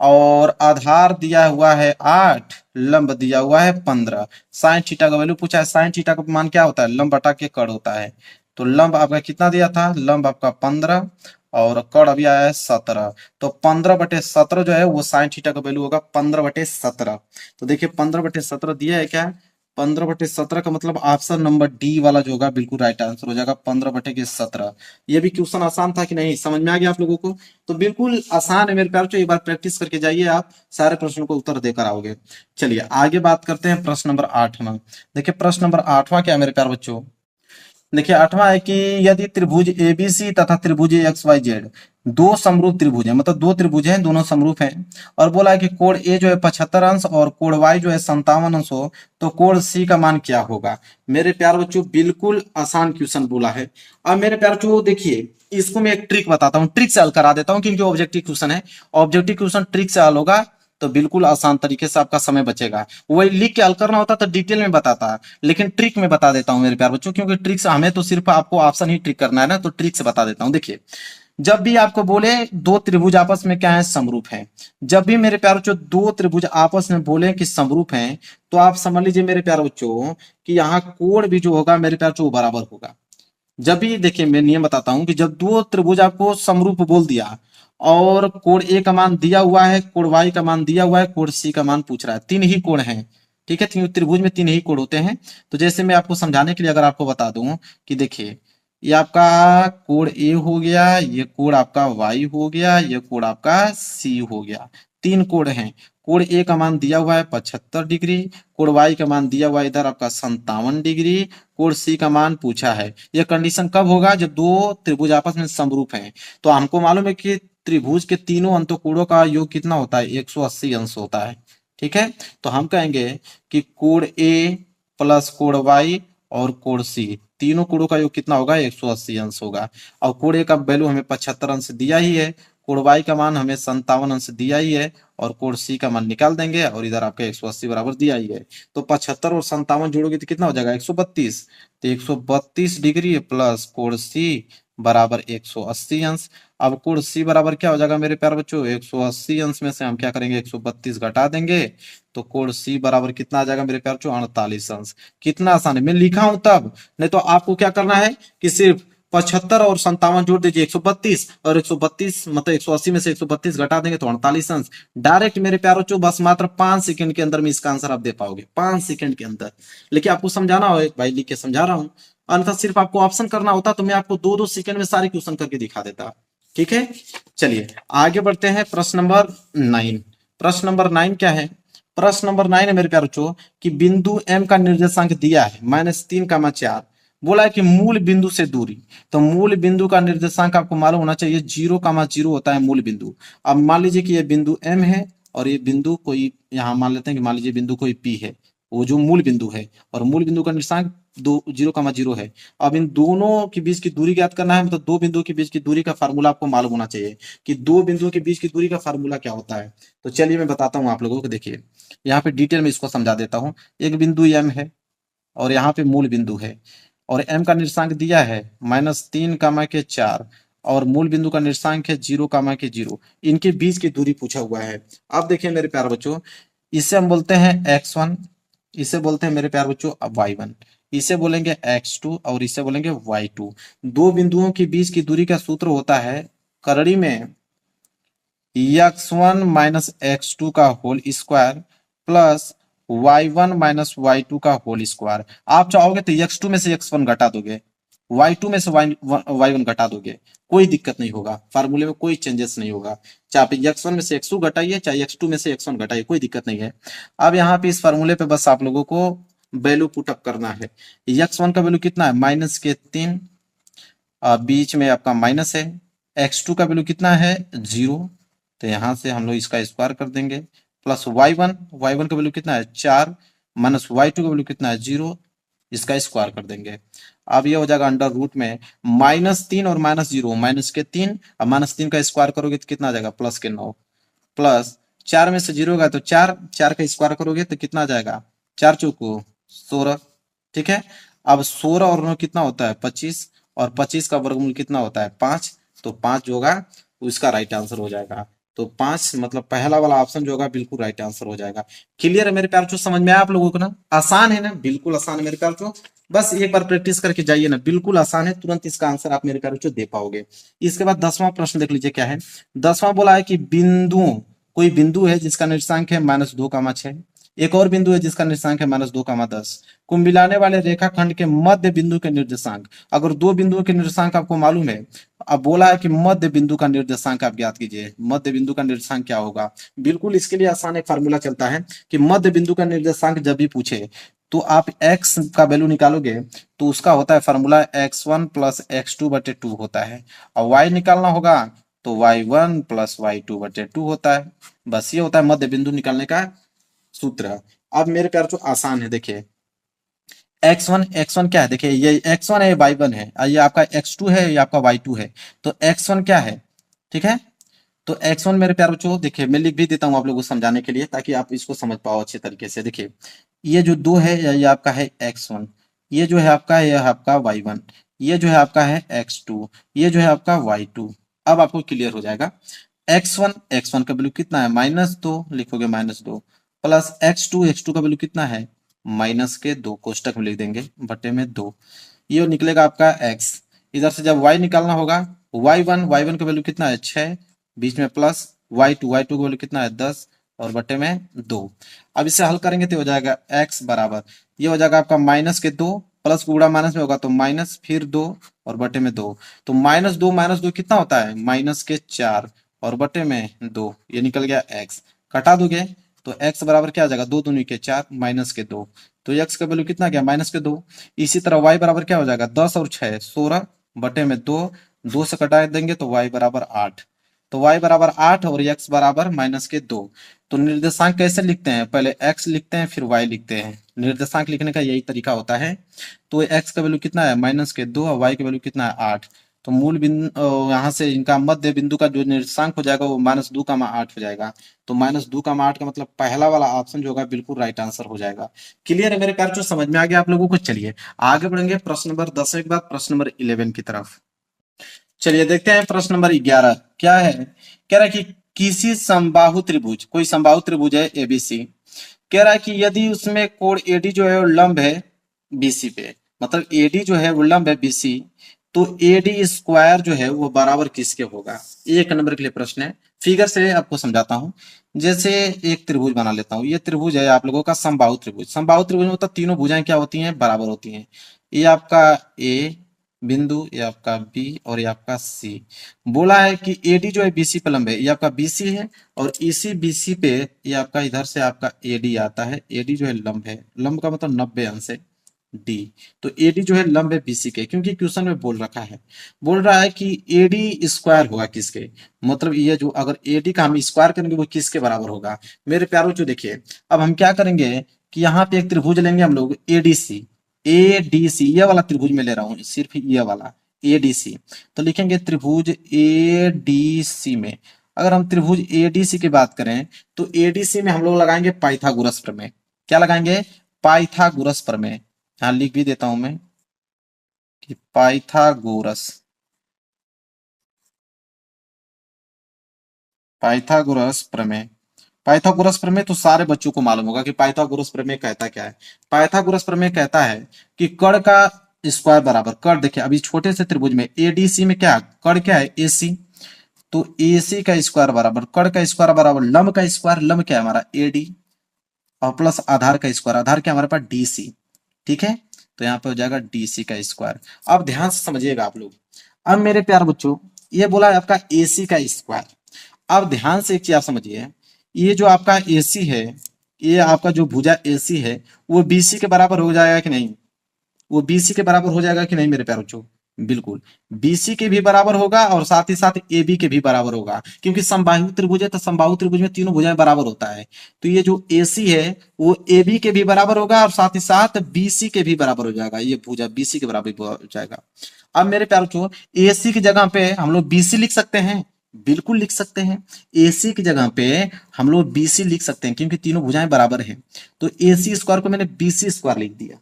Speaker 1: और आधार दिया हुआ है 8, लंब दिया हुआ है 15। साइन थीटा का वैल्यू पूछा है, साइन थीटा का मान क्या होता है, लंब बटा के कर्ण होता है। तो लंब आपका कितना दिया था, लंब आपका 15, और कर्ण अभी आया है 17। तो 15/17 जो है वो साइन थीटा का वैल्यू होगा 15/17। तो देखिए 15/17 दिया है क्या, 15/17 का मतलब ऑप्शन नंबर डी वाला जो होगा बिल्कुल राइट आंसर हो जाएगा 15/17। ये भी क्वेश्चन आसान था कि नहीं, समझ में आ गया आप लोगों को। तो बिल्कुल आसान है मेरे प्यार, एक बार प्रैक्टिस करके जाइए, आप सारे प्रश्नों को उत्तर देकर आओगे। चलिए आगे बात करते हैं प्रश्न नंबर 8वां। देखिए प्रश्न नंबर 8वां क्या है मेरे प्यार बच्चों, देखिए 8वां है कि यदि त्रिभुज एबीसी तथा त्रिभुज एक्स वाई जेड दो समरूप त्रिभुज है, मतलब दो त्रिभुज हैं दोनों समरूप हैं, और बोला है कि कोण ए जो है 75 अंश और कोण वाई जो है 57 अंश हो, तो कोण सी का मान क्या होगा। मेरे प्यार बच्चों बिल्कुल आसान क्वेश्चन बोला है। अब मेरे प्यार बच्चों देखिए, इसको मैं एक ट्रिक बताता हूँ, ट्रिक से हल करा देता हूँ, क्योंकि ऑब्जेक्टिव क्वेश्चन है, ऑब्जेक्टिव क्वेश्चन ट्रिक से हल होगा तो बिल्कुल आसान तरीके से आपका समय बचेगा। वही लिख के हल करना होता तो डिटेल में बताता, लेकिन ट्रिक में बता देता हूं मेरे प्यार बच्चों, क्योंकि ट्रिक से हमें तो सिर्फ आपको ऑप्शन ही ट्रिक करना है ना, तो ट्रिक से बता देता हूं। देखिए जब भी आपको बोले दो त्रिभुज आपस में क्या है समरूप है, जब भी मेरे प्यार बच्चों दो त्रिभुज आपस में बोले कि समरूप हैं, तो आप समझ लीजिए मेरे प्यार बच्चों कि यहाँ कोण भी जो होगा मेरे प्यार बच्चों बराबर होगा। जब भी देखिए मैं नियम बताता हूं कि जब दो त्रिभुज आपको समरूप बोल दिया, और कोण ए का मान दिया हुआ है, कोण वाई का मान दिया हुआ है, कोण सी का मान पूछ रहा है, तीन ही कोण हैं, ठीक है, त्रिभुज में तीन ही कोण होते हैं। तो जैसे मैं आपको समझाने के लिए अगर आपको बता दूं कि देखिए ये आपका कोण ए हो गया, ये कोण आपका वाई हो गया, ये कोण आपका सी हो गया, तीन कोण हैं। कोण ए का मान दिया हुआ है 75 डिग्री, कोण वाई का मान दिया हुआ है इधर आपका 57 डिग्री, कोण सी का मान पूछा है। यह कंडीशन कब होगा, जब दो त्रिभुज आपस में समरूप हैं। तो हमको मालूम है कि त्रिभुज के तीनों अंतःकोणों का योग कितना होता है 180 अंश होता है, ठीक है। तो हम कहेंगे कि कोण ए प्लस कोण वाई और कोण सी, तीनों कोणों का योग कितना होगा 180 अंश होगा। और कोण ए का वैल्यू हमें 75 अंश दिया ही है, कोण वाई का मान हमें 57 अंश दिया ही है, और कोण सी का मान निकाल देंगे, और इधर आपका 180 बराबर दिया ही है। तो 75 और 57 जोड़ोगे तो कितना हो जाएगा 132, तो 132 डिग्री प्लस कोण सी बराबर 180 अंश। अब कोण सी बराबर क्या हो जाएगा मेरे प्यारे बच्चों, 180 अंश में से हम क्या करेंगे 132 घटा देंगे, तो कोण सी बराबर कितना आ जाएगा मेरे प्यारे बच्चों 48 अंश। कितना आसान है, मैं लिखा हूं तब, नहीं तो आपको क्या करना है कि सिर्फ 75 और 57 जोड़ दीजिए 132, और 132 मतलब 180 में से 132 घटा देंगे तो 48 अंश। डायरेक्ट मेरे प्यारे बच्चों बस मात्र 5 सेकंड के अंदर में इसका आंसर आप दे पाओगे, 5 सेकंड के अंदर। लेकिन आपको समझाना हो, भाई लिख के समझा रहा हूं, अन्यथा सिर्फ आपको ऑप्शन करना होता तो मैं आपको 2-2 सेकंड में सारे क्वेश्चन करके दिखा देता, ठीक है। चलिए आगे बढ़ते हैं प्रश्न नंबर 9। प्रश्न नंबर 9 क्या है, प्रश्न नंबर 9 है मेरे प्यारे बच्चों कि बिंदु एम का निर्देशांक दिया है -3,4, बोला है कि मूल बिंदु से दूरी। तो मूल बिंदु का निर्देशांक आपको मालूम होना चाहिए 0,0 होता है मूल बिंदु। अब मान लीजिए कि ये बिंदु एम है, और ये बिंदु कोई यहाँ मान लेते हैं कि मान लीजिए बिंदु कोई पी है, वो जो मूल बिंदु है, और मूल बिंदु का निर्देशांक 0,0 है। अब इन दोनों के बीच की दूरी ज्ञात करना है, मतलब दो बिंदुओं के बीच की दूरी का फार्मूला आपको मालूम होना चाहिए कि दो बिंदुओं के बीच की दूरी का फार्मूला क्या होता है। तो चलिए मैं बताता हूँ आप लोगों को, देखिए यहाँ पे डिटेल में इसको समझा देता हूँ। एक बिंदु एम है, और यहाँ पे मूल बिंदु है, और m का निर्देशांक दिया है -3, 4 और मूल बिंदु का निर्देशांक है 0, 0, इनके बीच की दूरी पूछा हुआ है। अब देखिए मेरे प्यारे बच्चों, इसे हम बोलते हैं x1, इसे बोलते हैं मेरे प्यारे बच्चों y1, इसे बोलेंगे x2 और इसे बोलेंगे y2। दो बिंदुओं के बीच की दूरी का सूत्र होता है करड़ी में x1 माइनस x2 का whole square plus y1 minus y2 का होल स्क्वायर। आप चाहोगे तो x2 में से x1 घटा दोगे, y2 में से y1 घटा दोगे, कोई दिक्कत नहीं होगा, फार्मूले में कोई चेंजेस नहीं होगा। चाहे आप x1 में से x2 घटाइए, चाहे x2 में से x1 घटाइए, कोई दिक्कत नहीं है। अब यहाँ पे इस फार्मूले पे बस आप लोगों को वैल्यू पुटअप करना है। x1 का वैल्यू कितना है -3, बीच में आपका माइनस है। x2 का वैल्यू कितना है 0, तो यहां से हम लोग इसका स्क्वायर कर देंगे, प्लस y1 का वैल्यू कितना है 4 माइनस y2 का वैल्यू कितना है 0, इसका स्क्वायर कर देंगे। अब ये हो जाएगा अंडर रूट में -3 और -0 -3, अब -3 का स्क्वायर करोगे तो कितना आ जाएगा +9, प्लस 4 में से 0 गया तो 4 का स्क्वायर करोगे तो कितना आ जाएगा 4 चौको 16, ठीक है। अब 16 और 9 कितना होता है 25, और 25 का वर्गमूल कितना होता है 5, तो 5 जो होगा उसका राइट आंसर हो जाएगा। तो 5 मतलब पहला वाला ऑप्शन जो होगा बिल्कुल राइट आंसर हो जाएगा। क्लियर है मेरे प्यार चो, समझ में आया आप लोगों को ना? आसान है ना, बिल्कुल आसान है मेरे प्यार चो। बस एक बार प्रैक्टिस करके जाइए ना, बिल्कुल आसान है, तुरंत इसका आंसर आप मेरे प्यार चो दे पाओगे। इसके बाद 10वां प्रश्न देख लीजिए क्या है। 10वां बोला है कि बिंदुओं, कोई बिंदु है जिसका निर्देशांक है -2, 6, एक और बिंदु है जिसका निर्देशांक है -2, 10, को मिलाने वाले रेखाखंड के मध्य बिंदु के निर्देशांक। अगर दो बिंदुओं के निर्देशांक आपको मालूम है, अब बोला है कि मध्य बिंदु का निर्देशांक आप ज्ञात कीजिए। मध्य बिंदु का निर्देशांक क्या होगा? बिल्कुल इसके लिए आसान एक फार्मूला चलता है कि मध्य बिंदु का निर्देशांक जब भी पूछे तो आप x का वैल्यू निकालोगे तो उसका होता है फार्मूला x1 प्लस x2/2 होता है, और y निकालना होगा तो y1 प्लस y2/2 होता है। बस ये होता है मध्य बिंदु निकालने का सूत्र। अब मेरे प्यार जो आसान है, देखिए x1 क्या है, देखिए ये x1 है, ये y1 है, और ये आपका x2 है, ये आपका y2 है। तो x1 क्या है, ठीक है। तो x1 मेरे प्यार बच्चों देखिए मैं लिख भी देता हूं आप लोगों को समझाने के लिए ताकि आप इसको समझ पाओ अच्छे तरीके से। देखिए ये जो 2 है ये आपका है x1, ये जो है आपका है यह आपका y1, ये जो है आपका है x2, ये जो है आपका y2। अब आपको क्लियर हो जाएगा। x1 का वैल्यू कितना है -2, लिखोगे -2, प्लस x2 का वैल्यू कितना है -2, कोष्टक में लिख देंगे बटे में 2, ये निकलेगा आपका x। इधर से जब y निकालना होगा, y1 का वैल्यू कितना है 6, बीच में प्लस y2 का वैल्यू कितना है 10 और बटे में 2। अब इसे हल करेंगे तो हो जाएगा x बराबर, ये हो जाएगा आपका -2, प्लस गुणा माइनस में होगा तो माइनस फिर 2 और बटे में 2, तो -2 कितना होता है -4 और बटे में 2, ये निकल गया x। कटा दोगे तो x बराबर क्या आ जाएगा 2 दूनी के 4 -2, तो x का वैल्यू कितना गया -2। इसी तरह y बराबर क्या हो जाएगा 10 और 6 16 बटे में 2, 2 से कटा देंगे तो y बराबर 8, तो y बराबर 8 और x बराबर -2। तो निर्देशांक कैसे लिखते हैं, पहले x लिखते हैं फिर y लिखते हैं। निर्देशांक लिखने का यही तरीका होता है। तो x का वैल्यू कितना है -2 और y का वैल्यू कितना है 8। तो मूल बिंदु यहाँ से इनका मध्य बिंदु का जो निर्देशांक हो जाएगा वो -2, 8 हो जाएगा। तो -2, 8 का मतलब पहला वाला ऑप्शन जो होगा बिल्कुल राइट आंसर हो जाएगा। क्लियर है मेरे प्यार, जो समझ में आ गया आप लोगों को? चलिए आगे बढ़ेंगे प्रश्न नंबर 10 के बाद प्रश्न नंबर 11 की तरफ। चलिए देखते हैं प्रश्न नंबर 11 क्या है। कह रहा है कि किसी समबाहु त्रिभुज, कोई समबाहु त्रिभुज है एबीसी, कह रहा है कि यदि उसमें कोण एडी जो है वो लंब है बीसी पे, मतलब एडी जो है वो लंब है बीसी, तो एडी स्क्वायर जो है वो बराबर किसके होगा? एक नंबर के लिए प्रश्न है। फिगर से आपको समझाता हूं। जैसे एक त्रिभुज बना लेता हूं, ये त्रिभुज है आप लोगों का समबाहु त्रिभुज। समबाहु त्रिभुज में मतलब तीनों भुजाएं क्या होती हैं, बराबर होती हैं। ये आपका ए बिंदु, ये आपका बी और ये आपका सी। बोला है कि एडी जो है बीसी पे लंब है, ये आपका बीसी है, और इसी बीसी पे ये आपका इधर से आपका एडी आता है। एडी जो है लंब है, लंब का मतलब 90 अंश है डी। तो एडी जो है लंब है बीसी के, क्योंकि क्वेश्चन में बोल रखा है, बोल रहा है कि एडी स्क्वायर होगा किसके, मतलब ये जो अगर एडी का हम स्क्वायर करेंगे वो किसके बराबर होगा? मेरे प्यारों जो देखिए, अब हम क्या करेंगे कि यहाँ पे एक त्रिभुज लेंगे हम लोग एडीसी। एडीसी ये वाला त्रिभुज में ले रहा हूँ, सिर्फ ये वाला एडीसी। तो लिखेंगे त्रिभुज एडीसी में, अगर हम त्रिभुज एडीसी की बात करें तो एडीसी में हम लोग लगाएंगे पाइथागोरस प्रमेय। क्या लगाएंगे? पाइथागोरस प्रमेय। यहाँ लिख भी देता हूं मैं, कि पाइथागोरस प्रमेय। पाइथागोरस प्रमेय तो सारे बच्चों को मालूम होगा कि पाइथागोरस प्रमेय कहता क्या है। पाइथागोरस प्रमेय कहता है कि कर्ण का स्क्वायर बराबर, कर्ण देखिए अभी छोटे से त्रिभुज में एडीसी में क्या कर्ण क्या है, एसी। तो एसी का स्क्वायर बराबर कर्ण का स्क्वायर बराबर लंब का स्क्वायर, लंब क्या है हमारा एडी, और प्लस आधार का स्क्वायर, आधार क्या हमारे पास डीसी। ठीक है, तो यहाँ पे हो जाएगा डीसी का स्क्वायर। अब ध्यान से समझिएगा आप लोग। अब मेरे प्यार बच्चों, ये बोला है आपका एसी का स्क्वायर। अब ध्यान से एक चीज आप समझिए, ये जो आपका एसी है, ये आपका जो भुजा एसी है, वो बीसी के बराबर हो जाएगा कि नहीं? वो बीसी के बराबर हो जाएगा कि नहीं मेरे प्यारे बच्चों? बिल्कुल, बीसी के भी बराबर होगा और साथ ही साथ एबी के भी बराबर होगा, क्योंकि समबाहु त्रिभुज है तो समबाहु त्रिभुज में तीनों भुजाएं बराबर होता है। तो ये जो एसी है वो एबी के भी बराबर होगा और साथ ही साथ बीसी के भी बराबर हो जाएगा, ये भुजा बीसी के बराबर हो जाएगा। अब मेरे प्यारे बच्चों, एसी की जगह पे हम लोग बीसी लिख सकते हैं, बिल्कुल लिख सकते हैं। एसी की जगह पे हम लोग बीसी लिख सकते हैं क्योंकि तीनों भुजाएं बराबर है। तो एसी स्क्वायर को मैंने बीसी स्क्वायर लिख दिया,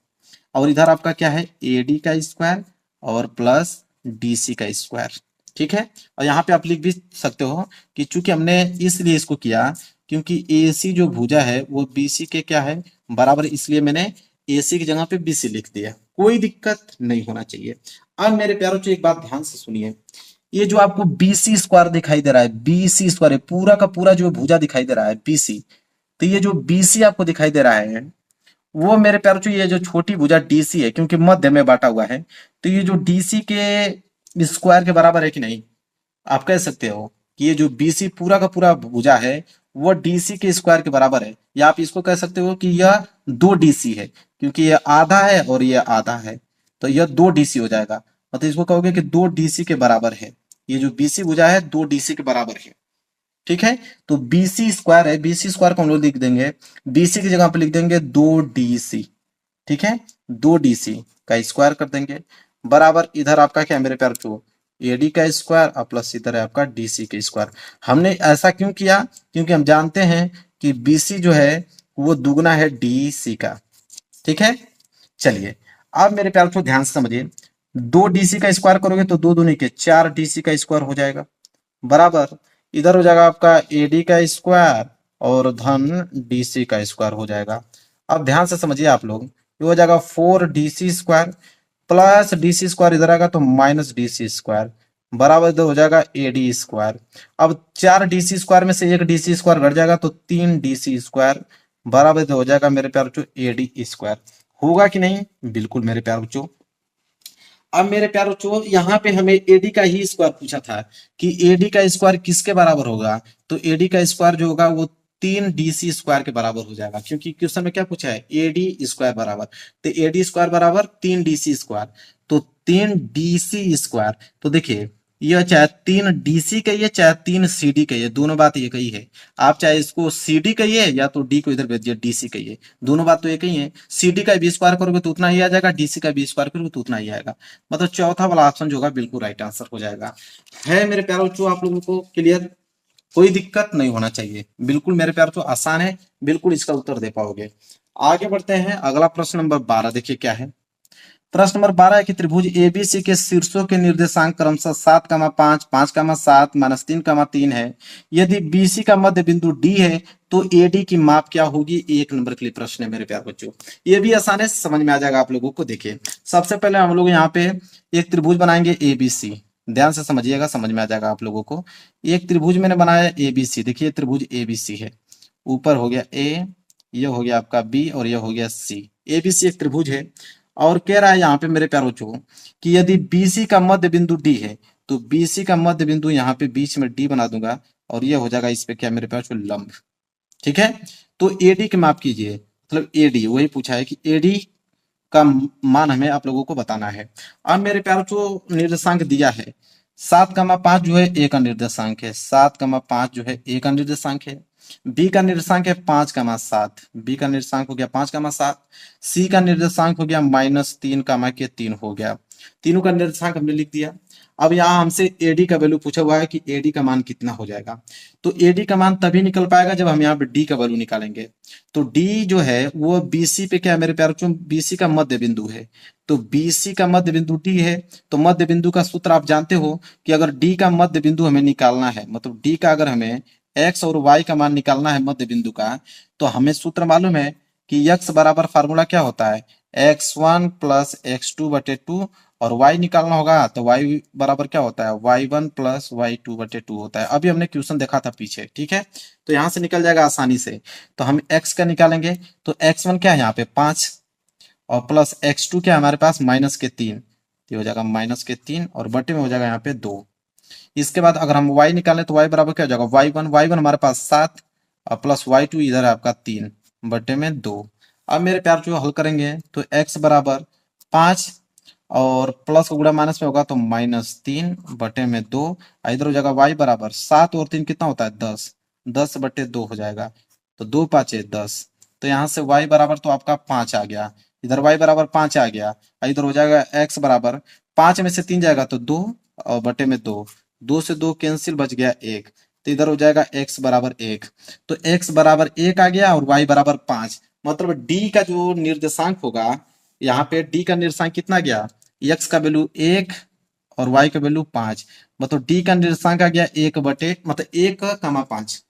Speaker 1: और इधर आपका क्या है एडी का स्क्वायर और प्लस डीसी का स्क्वायर। ठीक है, और यहाँ पे आप लिख भी सकते हो कि चूंकि हमने इसलिए इसको किया क्योंकि एसी जो भुजा है वो बीसी के क्या है बराबर, इसलिए मैंने एसी की जगह पे बीसी लिख दिया, कोई दिक्कत नहीं होना चाहिए। अब मेरे प्यारों से एक बात ध्यान से सुनिए, ये जो आपको बीसी स्क्वायर दिखाई दे रहा है, बीसी स्क्वायर पूरा का पूरा जो भुजा दिखाई दे रहा है बीसी, तो ये जो बीसी आपको दिखाई दे रहा है वो मेरे प्यारों ये जो छोटी भुजा डीसी है, क्योंकि मध्य में बांटा हुआ है, तो ये जो डीसी के स्क्वायर के बराबर है कि नहीं? आप कह सकते हो कि ये जो बीसी पूरा का पूरा भुजा है वो डीसी के स्क्वायर के बराबर है, या आप इसको कह सकते हो कि यह दो डीसी है, क्योंकि यह आधा है और यह आधा है, तो यह दो डीसी हो जाएगा। मतलब इसको कहोगे कि दो डीसी के बराबर है, ये जो बीसी भुजा है दो डीसी के बराबर है। ठीक है, तो बीसी स्क्वायर है, बीसी स्क्वायर को हम लोग लिख देंगे, बीसी की जगह पे लिख देंगे दो डीसी। ठीक है, दो डीसी का स्क्वायर कर देंगे, बराबर इधर आपका क्या है मेरे प्यार को एडी का स्क्वायर और प्लस इधर है आपका डीसी का स्क्वायर। हमने ऐसा क्यों किया? क्योंकि हम जानते हैं कि बीसी जो है वो दुगना है डीसी का। ठीक है, चलिए अब मेरे प्यार को ध्यान से समझिए, दो डीसी का स्क्वायर करोगे तो दो दूनी के चार डीसी का स्क्वायर हो जाएगा, बराबर इधर हो जाएगा आपका एडी का स्क्वायर और धन डीसी का स्क्वायर हो जाएगा। अब ध्यान से समझिए आप लोग, ये हो जाएगा four DC square plus DC square इधर आएगा तो माइनस डीसी स्क्वायर, बराबर इधर हो जाएगा एडी स्क्वायर। अब चार डीसी स्क्वायर में से एक डीसी स्क्वायर घट जाएगा तो तीन डीसी स्क्वायर, बराबर इधर हो जाएगा मेरे प्यार बच्चों एडी स्क्वायर। होगा कि नहीं? बिल्कुल मेरे प्यार बच्चों। अब मेरे प्यारे बच्चों यहाँ पे हमें एडी का ही स्क्वायर पूछा था कि एडी का स्क्वायर किसके बराबर होगा, तो एडी का स्क्वायर जो होगा वो तीन डीसी स्क्वायर के बराबर हो जाएगा, क्योंकि क्वेश्चन में क्या पूछा है एडी स्क्वायर बराबर, तो एडी स्क्वायर बराबर तीन डीसी स्क्वायर, तो तीन डीसी स्क्वायर। तो देखिए यह चाहे तीन डीसी कहिए चाहे तीन सीडी कहिए, दोनों बात एक ही है। आप चाहे इसको सीडी कहिए या तो डी को इधर भेज दिए डीसी कहिए, दोनों बात तो एक ही है। सीडी का बी स्क्वायर करोगे तो उतना ही आ जाएगा, डीसी का बी स्क्वायर करोगे तो उतना ही आएगा। मतलब चौथा वाला ऑप्शन जो होगा बिल्कुल राइट आंसर हो जाएगा। है मेरे प्यारे बच्चों आप लोगों को क्लियर? कोई दिक्कत नहीं होना चाहिए, बिल्कुल मेरे प्यारे बच्चों आसान है, बिल्कुल इसका उत्तर दे पाओगे। आगे बढ़ते हैं, अगला प्रश्न नंबर 12 देखिए क्या है। प्रश्न नंबर 12 है कि त्रिभुज एबीसी के शीर्षों के निर्देशांक क्रमशः 7,5, 5,7, -3,3 है। यदि बीसी का मध्य बिंदु डी है तो एडी की माप क्या होगी? एक नंबर के लिए प्रश्न है मेरे प्यारे बच्चों, ये भी आसान है, समझ में आ जाएगा आप लोगों को। देखिए सबसे पहले हम लोग यहाँ पे एक त्रिभुज बनाएंगे एबीसी, ध्यान से समझिएगा, समझ में आ जाएगा आप लोगों को। एक त्रिभुज मैंने बनाया एबीसी, देखिए त्रिभुज एबीसी है, ऊपर हो गया ए, ये हो गया आपका बी और ये हो गया सी। एबीसी एक त्रिभुज है और कह रहा है यहाँ पे मेरे प्यारे बच्चों कि यदि बीसी का मध्य बिंदु डी है तो बीसी का मध्य बिंदु यहाँ पे बीच में डी बना दूंगा और ये हो जाएगा इस पे क्या मेरे प्यारे बच्चों लंब। ठीक है, तो एडी की माप कीजिए, मतलब एडी वही पूछा है कि एडी का मान हमें आप लोगों को बताना है। अब मेरे प्यारे बच्चों निर्देशांक दिया है 7,5 जो है ए का निर्देशांक है, 7,5 जो है ए का निर्देशांक है, बी का निर्देशांक है 5,7, बी का निर्देशांक हो गया 5,7, सी का निर्देशांक हो गया -3,3 हो गया, तीनों का निर्देशांक हमने लिख दिया। अब यहाँ हमसे एडी का वैल्यू पूछा हुआ है कि एडी का मान कितना हो जाएगा। तो एडी का मान तभी निकल पाएगा जब हम यहाँ पे डी का वैल्यू निकालेंगे। तो डी जो है वो बीसी पे क्या है मेरे प्यारे बच्चों, बीसी का मध्य बिंदु है। तो बीसी का मध्य बिंदु डी है। तो मध्य बिंदु का सूत्र आप जानते हो कि अगर डी का मध्य बिंदु हमें निकालना है, मतलब डी का अगर हमें एक्स और वाई का मान निकालना है मध्य बिंदु का, तो हमें सूत्र मालूम है कि यक्स बराबर फार्मूला क्या होता है, x1 प्लस x2/2, और y निकालना होगा तो y बराबर क्या होता है, y1 प्लस y2/2 होता है। अभी हमने क्वेश्चन देखा था पीछे, ठीक है। तो यहां से निकल जाएगा आसानी से। तो हम x का निकालेंगे, तो x1 क्या है यहाँ पे 5, और प्लस x2 क्या है हमारे पास -3, तो हो जाएगा -3 और बटे में हो जाएगा यहाँ पे 2। इसके बाद अगर हम y निकालें तो y बराबर क्या हो जाएगा, y1 हमारे पास 7 और प्लस y2 इधर है आपका 3 बटे में 2। अब मेरे प्यार जो हल करेंगे तो x बराबर 5 और प्लस का गुणा माइनस में होगा तो -3 बटे में 2। इधर हो जाएगा y बराबर 7 और 3 कितना होता है 10, 10 बटे 2 हो जाएगा। तो 2 5 10, तो यहाँ से y बराबर तो आपका 5 आ गया, इधर y बराबर 5 आ गया। इधर हो जाएगा x बराबर 5 में से 3 जाएगा तो 2 और बटे में 2, 2 से 2 कैंसिल, बच गया 1। तो इधर हो जाएगा x बराबर 1। तो x बराबर 1 आ गया और y बराबर 5। मतलब d का जो निर्देशांक होगा, यहाँ पे d का निर्देशांक कितना गया, x का वैल्यू 1 और y का वैल्यू 5। मतलब d का निर्देशांक आ गया 1 बटे मतलब 1,5,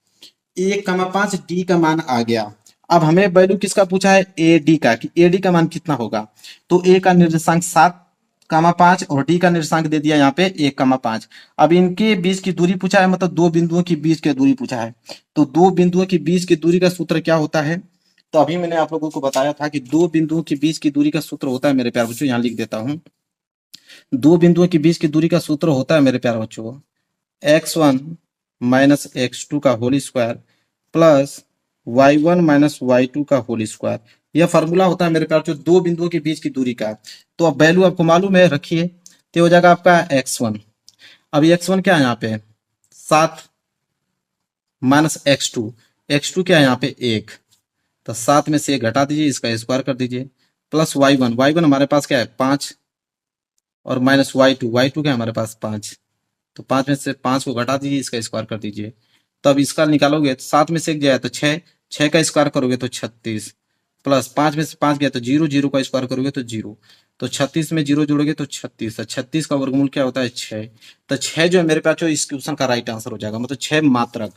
Speaker 1: 1,5 d का मान आ गया। अब हमें वैल्यू किसका पूछा है, ए डी का, कि ए डी का मान कितना होगा। तो ए का निर्देशांक 7,5 और डी का निर्देशांक दे दिया यहाँ पे 1,5। अब इनके बीच की दूरी पूछा है, मतलब दो बिंदुओं के बीच की दूरी पूछा है। तो दो बिंदुओं के बीच की दूरी का सूत्र क्या होता है, तो अभी मैंने आप लोगों को बताया था कि दो बिंदुओं के बीच की दूरी का सूत्र होता है मेरे प्यारे बच्चों, यहाँ लिख देता हूँ। दो बिंदुओं के बीच की दूरी का सूत्र होता है मेरे प्यारे बच्चों, x1 माइनस x2 का whole square plus y1 minus y2 का होल स्क्वायर। यह फॉर्मूला होता है मेरे प्यारे बच्चों दो बिंदुओं के बीच की दूरी का। तो अब वैल्यू आपको मालूम है, रखिए। तो हो जाएगा आपका x1। अब x1 क्या है यहाँ पे 7 माइनस x2 क्या है यहाँ पे 1, तो 7 में से 1 घटा दीजिए, इसका स्क्वायर कर दीजिए, प्लस y1 हमारे पास क्या है 5 और माइनस y2 क्या है हमारे पास 5। तो 5 में से 5 को घटा दीजिए, इसका स्क्वायर कर दीजिए। तब इसका निकालोगे तो 7 में से 1 जाए तो 6, 6 का स्क्वायर करोगे तो 36, प्लस 5 में से 5 गया तो 0, 0 का स्क्वायर करोगे तो 0। तो 36 में 0 जोड़ोगे तो 36, तो 36 का वर्गमूल क्या होता है 6। तो 6 जो है मेरे पास जो इस क्वेश्चन का राइट आंसर हो जाएगा, मतलब 6 मात्रक।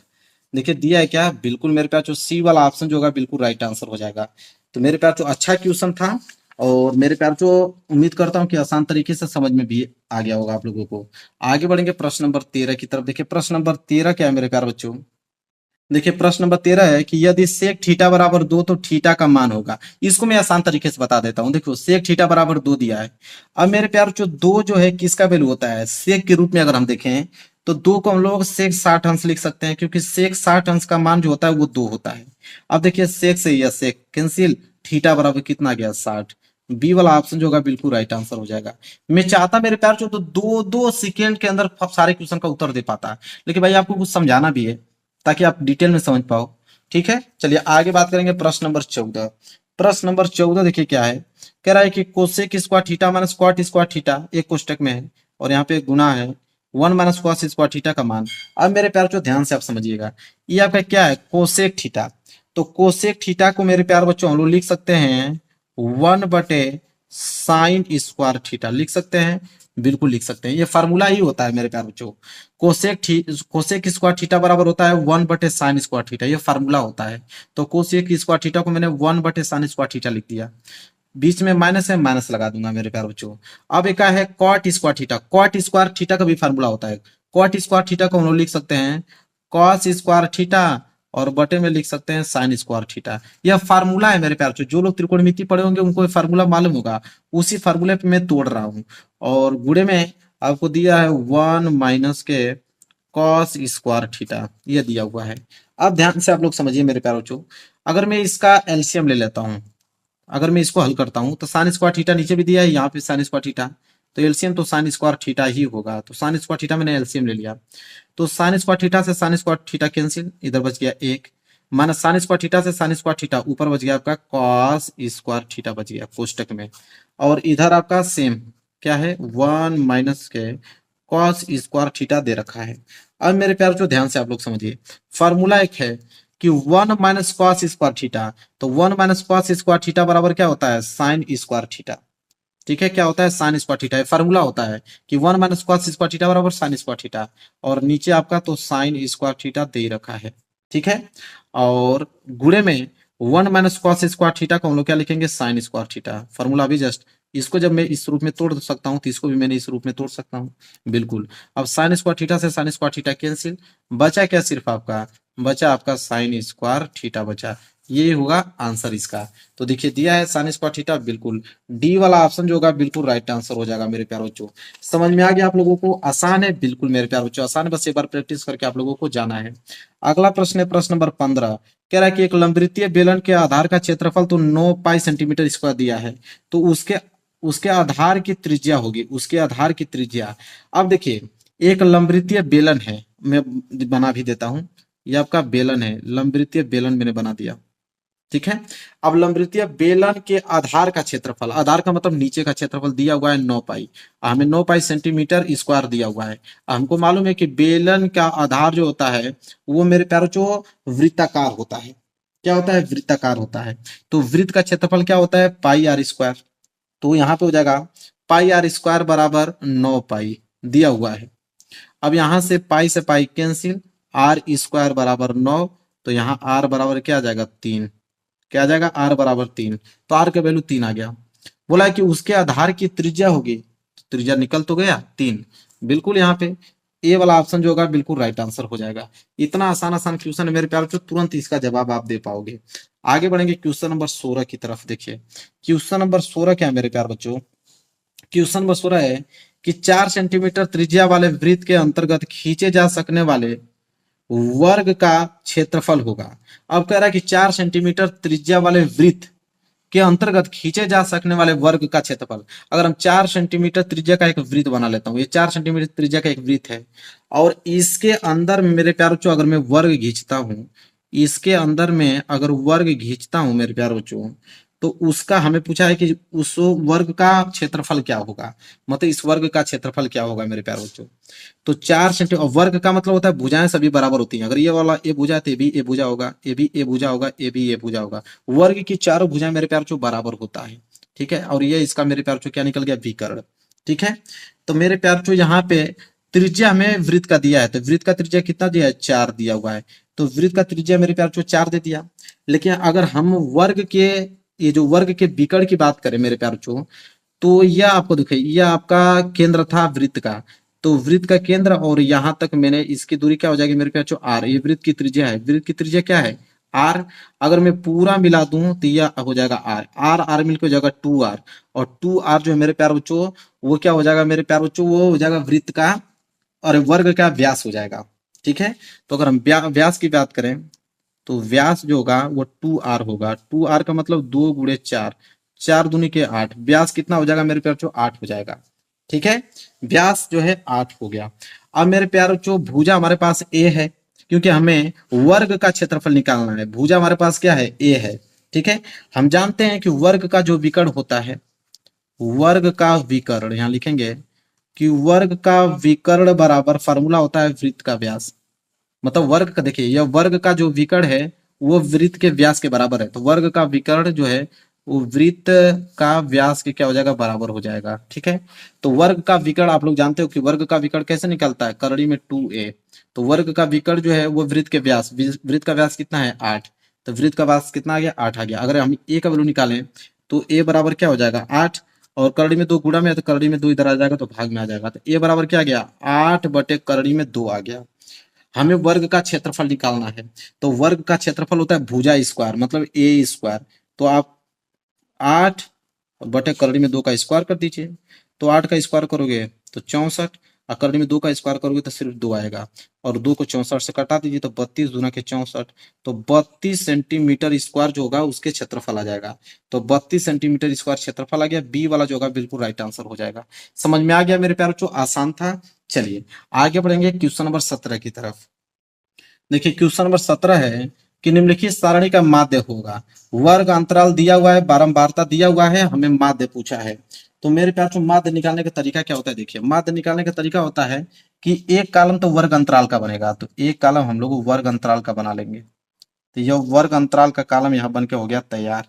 Speaker 1: देखिए दिया है क्या, बिल्कुल मेरे पास जो सी वाला ऑप्शन जो होगा बिल्कुल राइट आंसर हो जाएगा। तो मेरे पास जो अच्छा क्वेश्चन था, और मेरे प्यार जो उम्मीद करता हूं कि आसान तरीके से समझ में भी आ गया होगा आप लोगों को। आगे बढ़ेंगे प्रश्न नंबर 13 की तरफ। देखिए प्रश्न नंबर 13 क्या है मेरे प्यार बच्चों, देखिए प्रश्न नंबर 13 है कि यदि सेक थीटा बराबर 2 तो थीटा का मान होगा। इसको मैं आसान तरीके से बता देता हूं। देखो सेक थीटा बराबर 2 दिया है। अब मेरे प्यार जो 2 जो है किसका वैल्यू होता है, सेक के रूप में अगर हम देखें तो 2 को हम लोग सेक 60 अंश लिख सकते हैं, क्योंकि सेक 60 अंश का मान जो होता है वो 2 होता है। अब देखिए सेक से यह सेक कैंसिल, थीटा बराबर कितना गया 60। बी वाला ऑप्शन जो होगा बिल्कुल राइट आंसर हो जाएगा। मैं चाहता मेरे प्यार जो तो 2 सेकेंड के अंदर सारे क्वेश्चन का उत्तर दे पाता, लेकिन भाई आपको कुछ समझाना भी है ताकि आप डिटेल में समझ पाओ। ठीक है, चलिए आगे बात करेंगे प्रश्न नंबर 14। प्रश्न नंबर 14 देखिए क्या है, कह रहा है कि cosec square theta minus क्वाट square theta एक कोष्टक में है, और यहाँ पे गुना है 1 माइनस कॉस स्क्वायर थीटा का मान। अब मेरे प्यार जो ध्यान से आप समझिएगा, ये आपका क्या है कोसेक थीटा। तो कोसेक थीटा को मेरे प्यार बच्चों हम लोग लिख सकते हैं 1 बटे साइन स्क्वायर थीटा, लिख सकते हैं, बिल्कुल लिख सकते हैं। ये फार्मूला ही होता है मेरे प्यार बच्चों, कोसेक स्क्वायर थीटा बराबर होता है 1 बटे साइन स्क्वायर थीटा, ये फार्मूला होता है। तो कोसेक स्क्वायर थीटा को मैंने 1 बटे साइन स्क्वायर थीटा लिख दिया, बीच में माइनस है माइनस लगा दूंगा मेरे प्यार बच्चों। अब एक है cot square theta, cot square theta का भी फार्मूला होता है। कॉट स्क्वायर थीटा को हम लोग लिख सकते हैं कॉस स्क्वायर थीटा, और बटे में लिख सकते हैं साइन स्क्वायर थीटा। यह फार्मूला है मेरे प्यार, जो लोग त्रिकोणमिति पढ़े होंगे उनको फार्मूला मालूम होगा, उसी फार्मूले पे मैं तोड़ रहा हूँ। और गुणे में आपको दिया है 1 माइनस के कॉस स्क्वायर थीटा, यह दिया हुआ है। अब ध्यान से आप लोग समझिए मेरे प्यार बच्चों, अगर मैं इसका एलसीएम ले लेता हूँ, अगर मैं इसको हल करता हूं तो साइन स्क्वायर थीटा नीचे भी दिया है, यहाँ पे साइन स्क्वायर थीटा, तो एलसीएम तो साइन स्क्वायर थीटा ही होगा। तो साइन स्क्वायर थीटा मैंने एलसीएम ले लिया, तो साइन स्क्वायर थीटा से साइन स्क्वायर थीटा कैंसिल, इधर बच गया 1, माइनस साइन स्क्वायर थीटा से साइन स्क्वायर थीटा, ऊपर बच गया आपका कॉस स्क्वायर थीटा बच गया कोष्टक में, और इधर आपका सेम क्या है 1 माइनस के कॉस स्क्वायर थीटा दे रखा है। अब मेरे प्यार जो ध्यान से आप लोग समझिए, फॉर्मूला एक है कि 1 माइनस कॉस स्क्वायर थीटा, तो 1 माइनस कॉस स्क्वायर थीटा बराबर क्या होता है, साइन स्क्वायर थीटा। ठीक है, क्या होता है, साइन स्क्वायर थीटा। फार्मूला होता है कि 1 माइनस कॉस स्क्वायर थीटा बराबर साइन स्क्वायर थीटा, और नीचे आपका तो साइन स्क्वायर थीटा दे रखा है। ठीक है, और गुणे में 1 माइनस कॉस स्क्वायर थीटा को हम लोग क्या लिखेंगे, साइन स्क्वायर थीटा। फार्मूला अभी जस्ट इसको जब मैं इस रूप में तोड़ सकता हूं तो इसको भी मैंने इस रूप में तोड़ सकता हूं, बिल्कुल। अब साइन स्क्वायर थीटा से साइन स्क्वायर थीटा कैंसिल, बचा क्या, सिर्फ आपका बचा आपका साइन स्क्वायर थीटा बचा। ये होगा आंसर इसका। तो देखिए दिया है साइन स्क्वायर थीटा, बिल्कुल डी वाला ऑप्शन जो होगा बिल्कुल राइट आंसर हो जाएगा मेरे प्यारे बच्चों। समझ में आ गया आप लोगों को, आसान है, बिल्कुल मेरे प्यारे बच्चों आसान है, बस एक बार प्रैक्टिस करके आप लोगों को जाना है। अगला प्रश्न है प्रश्न नंबर 15, कह रहा है कि एक लंबवृत्तीय बेलन के आधार का क्षेत्रफल तो 9 पाई सेंटीमीटर स्क्वायर दिया है, तो उसके उसके आधार की त्रिज्या होगी, उसके आधार की त्रिज्या। अब देखिए एक लंबवृत्तीय बेलन है, मैं बना भी देता हूं, ये आपका बेलन है, लंबवृत्तीय बेलन मैंने बना दिया। ठीक है, अब लंबवृत्तीय बेलन के आधार का क्षेत्रफल, आधार का मतलब नीचे का क्षेत्रफल दिया हुआ है 9 पाई, हमें 9 पाई सेंटीमीटर स्क्वायर दिया हुआ है। हमको मालूम है कि बेलन का आधार जो होता है वो मेरे प्यारों जो वृत्ताकार होता है, क्या होता है, वृत्ताकार होता है। तो वृत्त का क्षेत्रफल क्या होता है, पाई आर स्क्वायर। तो यहाँ पे हो जाएगा पाई आर स्क्वायर बराबर 9 पाई दिया हुआ है। अब यहां से पाई कैंसिल, आर स्क्वायर बराबर 9, तो यहाँ आर बराबर क्या आ जाएगा, 3। क्या आ जाएगा, आर बराबर 3, तो आर का वैल्यू 3 आ गया। बोला है कि उसके आधार की त्रिज्या होगी, त्रिज्या निकल तो गया 3, बिल्कुल यहाँ पे ए वाला ऑप्शन जो होगा बिल्कुल राइट आंसर हो जाएगा। इतना आसान आसान क्वेश्चन है मेरे प्यार, जो तुरंत इसका जवाब आप दे पाओगे। आगे बढ़ेंगे क्वेश्चन नंबर 16 की तरफ। देखिए क्वेश्चन नंबर 16 क्या है मेरे प्यार बच्चों, क्वेश्चन नंबर 16 है कि 4 सेंटीमीटर त्रिज्या वाले वृत्त के अंतर्गत खींचे जा सकने वाले वर्ग का क्षेत्रफल होगा। अब कह रहा है कि 4 सेंटीमीटर त्रिज्या वाले वृत्त के अंतर्गत खींचे जा सकने वाले वर्ग का क्षेत्रफल। अगर हम 4 सेंटीमीटर त्रिज्या का एक वृत्त बना लेता हूं, ये 4 सेंटीमीटर त्रिज्या का एक वृत्त है, और इसके अंदर मेरे प्यारे बच्चों अगर मैं वर्ग खींचता हूं, इसके अंदर में अगर वर्ग खींचता हूं मेरे प्यारे बच्चों, तो उसका हमें पूछा है कि उस वर्ग का क्षेत्रफल क्या होगा, मतलब इस वर्ग का क्षेत्रफल क्या होगा मेरे प्यारे बच्चों। तो 4 सेंटीमीटर, वर्ग का मतलब होता है भुजाएं सभी बराबर होती हैं। अगर ये वाला ए भुजा है तो ये भी ए भुजा होगा, ये भी ए भुजा होगा, ये भी ए भुजा होगा। वर्ग की चारों भुजाएं मेरे प्यार जो बराबर होता है। ठीक है, और ये इसका मेरे प्यार जो क्या निकल गया, विकर्ण। ठीक है, तो मेरे प्यार जो यहाँ पे त्रिज्या हमें वृत्त का दिया है, तो वृत्त का त्रिज्या कितना दिया है, 4 दिया हुआ है। तो वृत्त का त्रिज्या मेरे प्यार जो 4 दे दिया। लेकिन अगर हम वर्ग के, ये जो वर्ग के विकर्ण की बात करें मेरे प्यार जो, तो यह आपको दिखे, यह आपका केंद्र था वृत्त का, तो वृत्त का केंद्र और यहां तक मैंने इसकी दूरी क्या हो जाएगी मेरे प्यार आर, ये वृत्त की त्रिज्या है, वृत्त की त्रिज्या क्या है, आर। अगर मैं पूरा मिला दूं तो यह हो जाएगा आर, आर आर मिलकर हो जाएगा 2r, और 2r जो है मेरे प्यार बच्चों वो क्या हो जाएगा मेरे प्यार बच्चों, वो हो जाएगा वृत्त का और वर्ग का व्यास हो जाएगा। ठीक है, तो अगर हम व्यास की बात करें तो व्यास जो होगा वो 2r होगा। 2r का मतलब 2 गुणे 4, 4 दूनी के 8, व्यास कितना हो जाएगा मेरे प्यार बच्चों, 8 हो जाएगा। ठीक है, व्यास जो है 8 हो गया। अब मेरे प्यार बच्चों भुजा हमारे पास ए है, क्योंकि हमें वर्ग का क्षेत्रफल निकालना है, भुजा हमारे पास क्या है, ए है। ठीक है, हम जानते हैं कि वर्ग का जो विकर्ण होता है, वर्ग का विकर्ण यहां लिखेंगे कि वर्ग का विकर्ण बराबर फॉर्मूला होता है वृत्त का व्यास। मतलब वर्ग का, देखिए यह वर्ग का जो विकर्ण है वो वृत्त के व्यास के बराबर है, तो वर्ग का विकर्ण जो है वो वृत्त का व्यास के क्या हो जाएगा, बराबर हो जाएगा। ठीक है, तो वर्ग का विकर्ण आप लोग जानते हो कि वर्ग का विकर्ण कैसे निकलता है, करड़ी में 2a, तो वर्ग का विकर्ण जो है वो वृत्त के व्यास, वृत्त का व्यास कितना है 8, तो वृत्त का व्यास कितना आ गया, 8 आ गया। अगर हम a का वैल्यू निकालें तो a बराबर क्या हो जाएगा 8, और करड़ी में 2 गुणा में है तो करड़ी में 2 इधर आ जाएगा तो भाग में आ जाएगा, तो a बराबर क्या आ गया 8 बटे करड़ी में 2 आ गया। हमें वर्ग का क्षेत्रफल निकालना है, तो वर्ग का क्षेत्रफल होता है भुजा स्क्वायर मतलब ए स्क्वायर, तो आप 8 बटे करड़ी में 2 का स्क्वायर कर दीजिए, तो 8 का स्क्वायर करोगे तो 64, और करड़ी में 2 का स्क्वायर करोगे तो सिर्फ 2 आएगा, और 2 को 64 से कटा दीजिए तो 32 दूना के 64, तो 32 सेंटीमीटर स्क्वायर जो होगा उसके क्षेत्रफल आ जाएगा। तो 32 सेंटीमीटर स्क्वायर क्षेत्रफल आ गया, बी वाला जो होगा बिल्कुल राइट आंसर हो जाएगा। समझ में आ गया मेरे प्यारों, जो आसान था। चलिए आगे बढ़ेंगे क्वेश्चन नंबर 17 की तरफ। देखिए क्वेश्चन नंबर 17 है कि निम्नलिखित सारणी का माध्य होगा, वर्ग अंतराल दिया हुआ है, बारंबारता दिया हुआ है, हमें माध्य पूछा है। तो मेरे प्यार जो माध्य निकालने का तरीका क्या होता है, देखिए माध्य निकालने का तरीका होता है कि एक कॉलम तो वर्ग अंतराल का बनेगा, तो एक कॉलम हम लोग वर्ग अंतराल का बना लेंगे। तो यह वर्ग अंतराल का कॉलम यहाँ बन के हो गया तैयार।